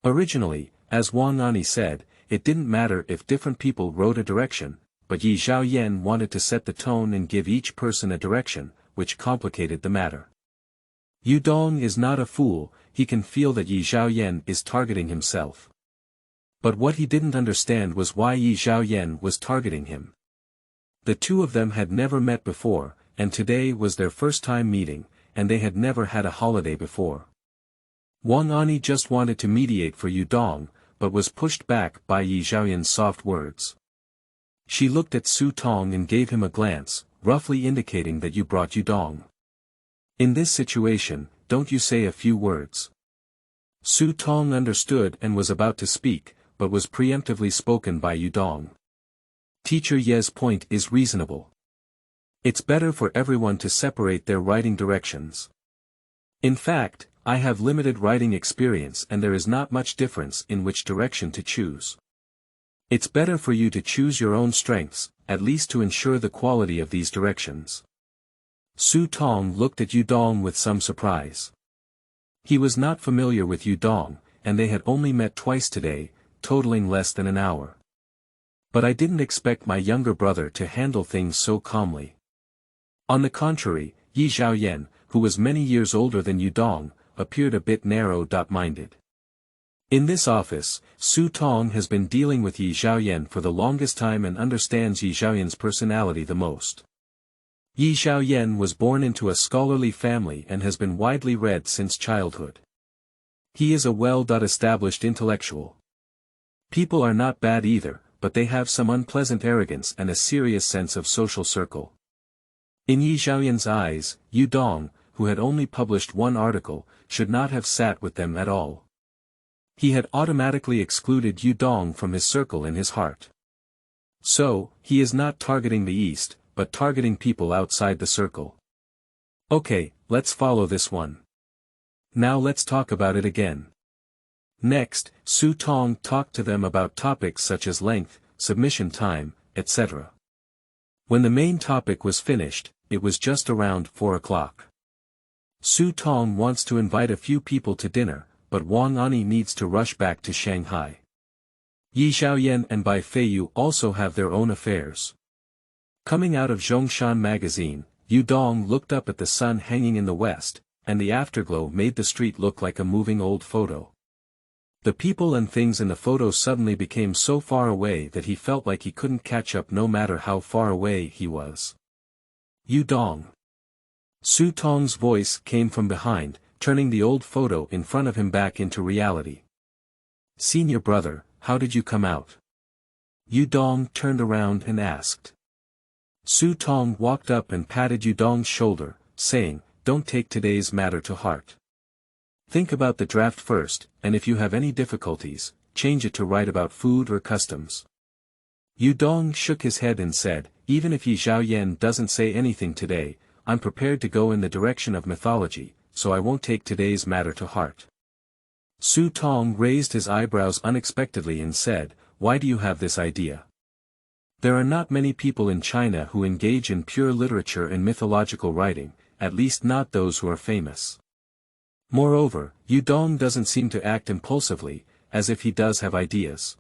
Originally, as Wang Anyi said, it didn't matter if different people wrote a direction, but Yi Zhaoyan wanted to set the tone and give each person a direction, which complicated the matter. Yudong is not a fool, he can feel that Yi Zhaoyan is targeting himself. But what he didn't understand was why Yi Zhaoyan was targeting him. The 2 of them had never met before, and today was their first time meeting, and they had never had a holiday before. Wang Anyi just wanted to mediate for Yudong, but was pushed back by Yi Zhaoyan's soft words. She looked at Su Tong and gave him a glance, roughly indicating that you brought Yudong. In this situation, don't you say a few words. Su Tong understood and was about to speak, but was preemptively spoken by Yudong. Teacher Ye's point is reasonable. It's better for everyone to separate their writing directions. In fact, I have limited writing experience and there is not much difference in which direction to choose. It's better for you to choose your own strengths, at least to ensure the quality of these directions. Su Tong looked at Yudong with some surprise. He was not familiar with Yudong, and they had only met twice today, totaling less than an hour. But I didn't expect my younger brother to handle things so calmly. On the contrary, Yi Zhaoyan, who was many years older than Yudong, appeared a bit narrow-minded. In this office, Su Tong has been dealing with Yi Zhaoyan for the longest time and understands Yi Zhaoyan's personality the most. Yi Zhaoyan was born into a scholarly family and has been widely read since childhood. He is a well-established intellectual. People are not bad either, but they have some unpleasant arrogance and a serious sense of social circle. In Yi Xiaoyan's eyes, Yu Dong, who had only published one article, should not have sat with them at all. He had automatically excluded Yu Dong from his circle in his heart. So, he is not targeting the East, but targeting people outside the circle. Okay, let's follow this one. Now let's talk about it again. Next, Tong talked to them about topics such as length, submission time, etc. When the main topic was finished, it was just around 4 o'clock. Tong wants to invite a few people to dinner, but Anyi needs to rush back to Shanghai. Yi Xiaoyan and Bai Feiyu also have their own affairs. Coming out of Zhongshan magazine, Yu Dong looked up at the sun hanging in the west, and the afterglow made the street look like a moving old photo. The people and things in the photo suddenly became so far away that he felt like he couldn't catch up no matter how far away he was. Yu Dong. Tong's voice came from behind, turning the old photo in front of him back into reality. Senior brother, how did you come out? Yu Dong turned around and asked. Tong walked up and patted Yu Dong's shoulder, saying, "Don't take today's matter to heart. Think about the draft first, and if you have any difficulties, change it to write about food or customs." Yu Dong shook his head and said, "Even if Yi Xiaoyan doesn't say anything today, I'm prepared to go in the direction of mythology, so I won't take today's matter to heart." Tong raised his eyebrows unexpectedly and said, "Why do you have this idea? There are not many people in China who engage in pure literature and mythological writing, at least not those who are famous. Moreover, Yu Dong doesn't seem to act impulsively, as if he does have ideas."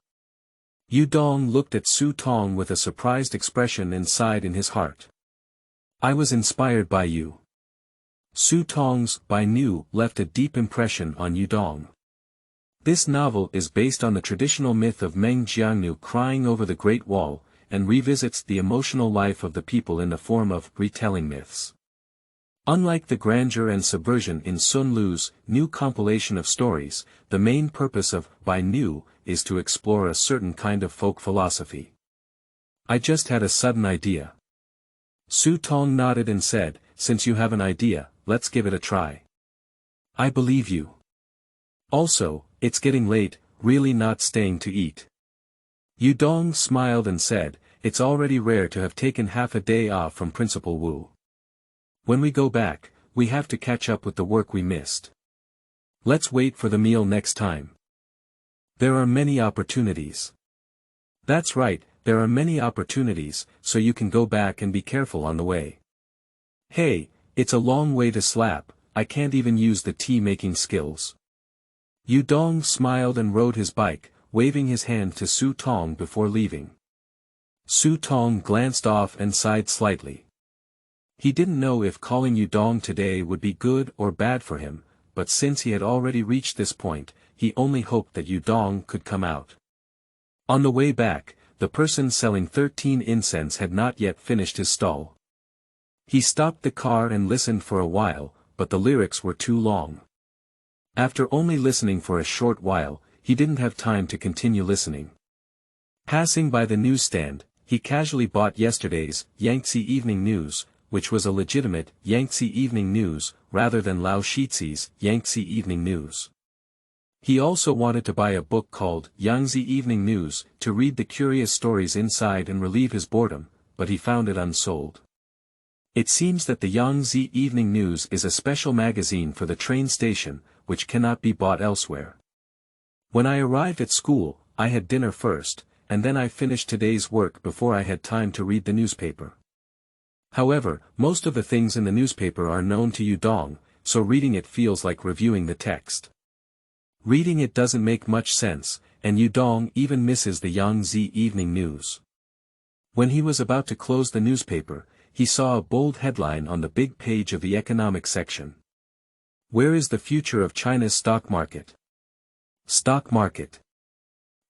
Yu Dong looked at Tong with a surprised expression inside in his heart. "I was inspired by you." Tong's "by new" left a deep impression on Yu Dong. This novel is based on the traditional myth of Meng Jiangnu crying over the Great Wall, and revisits the emotional life of the people in the form of retelling myths. Unlike the grandeur and subversion in Sun Lu's new compilation of stories, the main purpose of By New is to explore a certain kind of folk philosophy. "I just had a sudden idea." Tong nodded and said, "Since you have an idea, let's give it a try." "I believe you. Also, it's getting late, really not staying to eat." Yu Dong smiled and said, "It's already rare to have taken half a day off from Principal Wu. When we go back, we have to catch up with the work we missed. Let's wait for the meal next time." "There are many opportunities." "That's right, there are many opportunities, so you can go back and be careful on the way." "Hey, it's a long way to Slap, I can't even use the tea-making skills." Yu Dong smiled and rode his bike, waving his hand to Tong before leaving. Tong glanced off and sighed slightly. He didn't know if calling Yu Dong today would be good or bad for him, but since he had already reached this point, he only hoped that Yu Dong could come out. On the way back, the person selling 13 incense had not yet finished his stall. He stopped the car and listened for a while, but the lyrics were too long. After only listening for a short while, he didn't have time to continue listening. Passing by the newsstand, he casually bought yesterday's Yangtze Evening News, which was a legitimate Yangtze Evening News, rather than Lao Shizi's Yangtze Evening News. He also wanted to buy a book called Yangtze Evening News, to read the curious stories inside and relieve his boredom, but he found it unsold. It seems that the Yangtze Evening News is a special magazine for the train station, which cannot be bought elsewhere. When I arrived at school, I had dinner first, and then I finished today's work before I had time to read the newspaper. However, most of the things in the newspaper are known to Yu Dong, so reading it feels like reviewing the text. Reading it doesn't make much sense, and Yu Dong even misses the Yangtze Evening News. When he was about to close the newspaper, he saw a bold headline on the big page of the economic section. "Where is the future of China's stock market?" Stock market.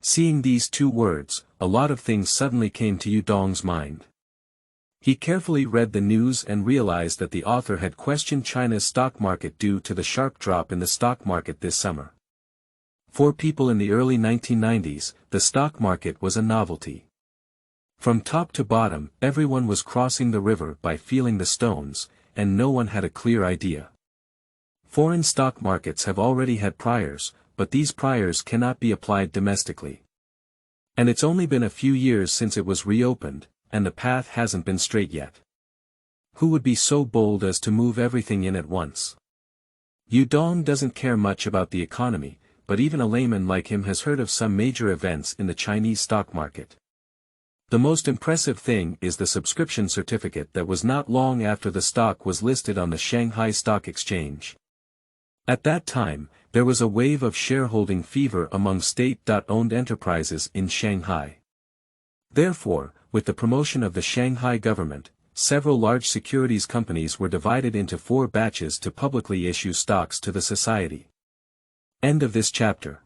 Seeing these two words, a lot of things suddenly came to Yu Dong's mind. He carefully read the news and realized that the author had questioned China's stock market due to the sharp drop in the stock market this summer. For people in the early 1990s, the stock market was a novelty. From top to bottom, everyone was crossing the river by feeling the stones, and no one had a clear idea. Foreign stock markets have already had priors, but these priors cannot be applied domestically. And it's only been a few years since it was reopened, and the path hasn't been straight yet. Who would be so bold as to move everything in at once? Dong doesn't care much about the economy, but even a layman like him has heard of some major events in the Chinese stock market. The most impressive thing is the subscription certificate that was not long after the stock was listed on the Shanghai Stock Exchange. At that time, there was a wave of shareholding fever among state-owned enterprises in Shanghai. Therefore, with the promotion of the Shanghai government, several large securities companies were divided into 4 batches to publicly issue stocks to the society. End of this chapter.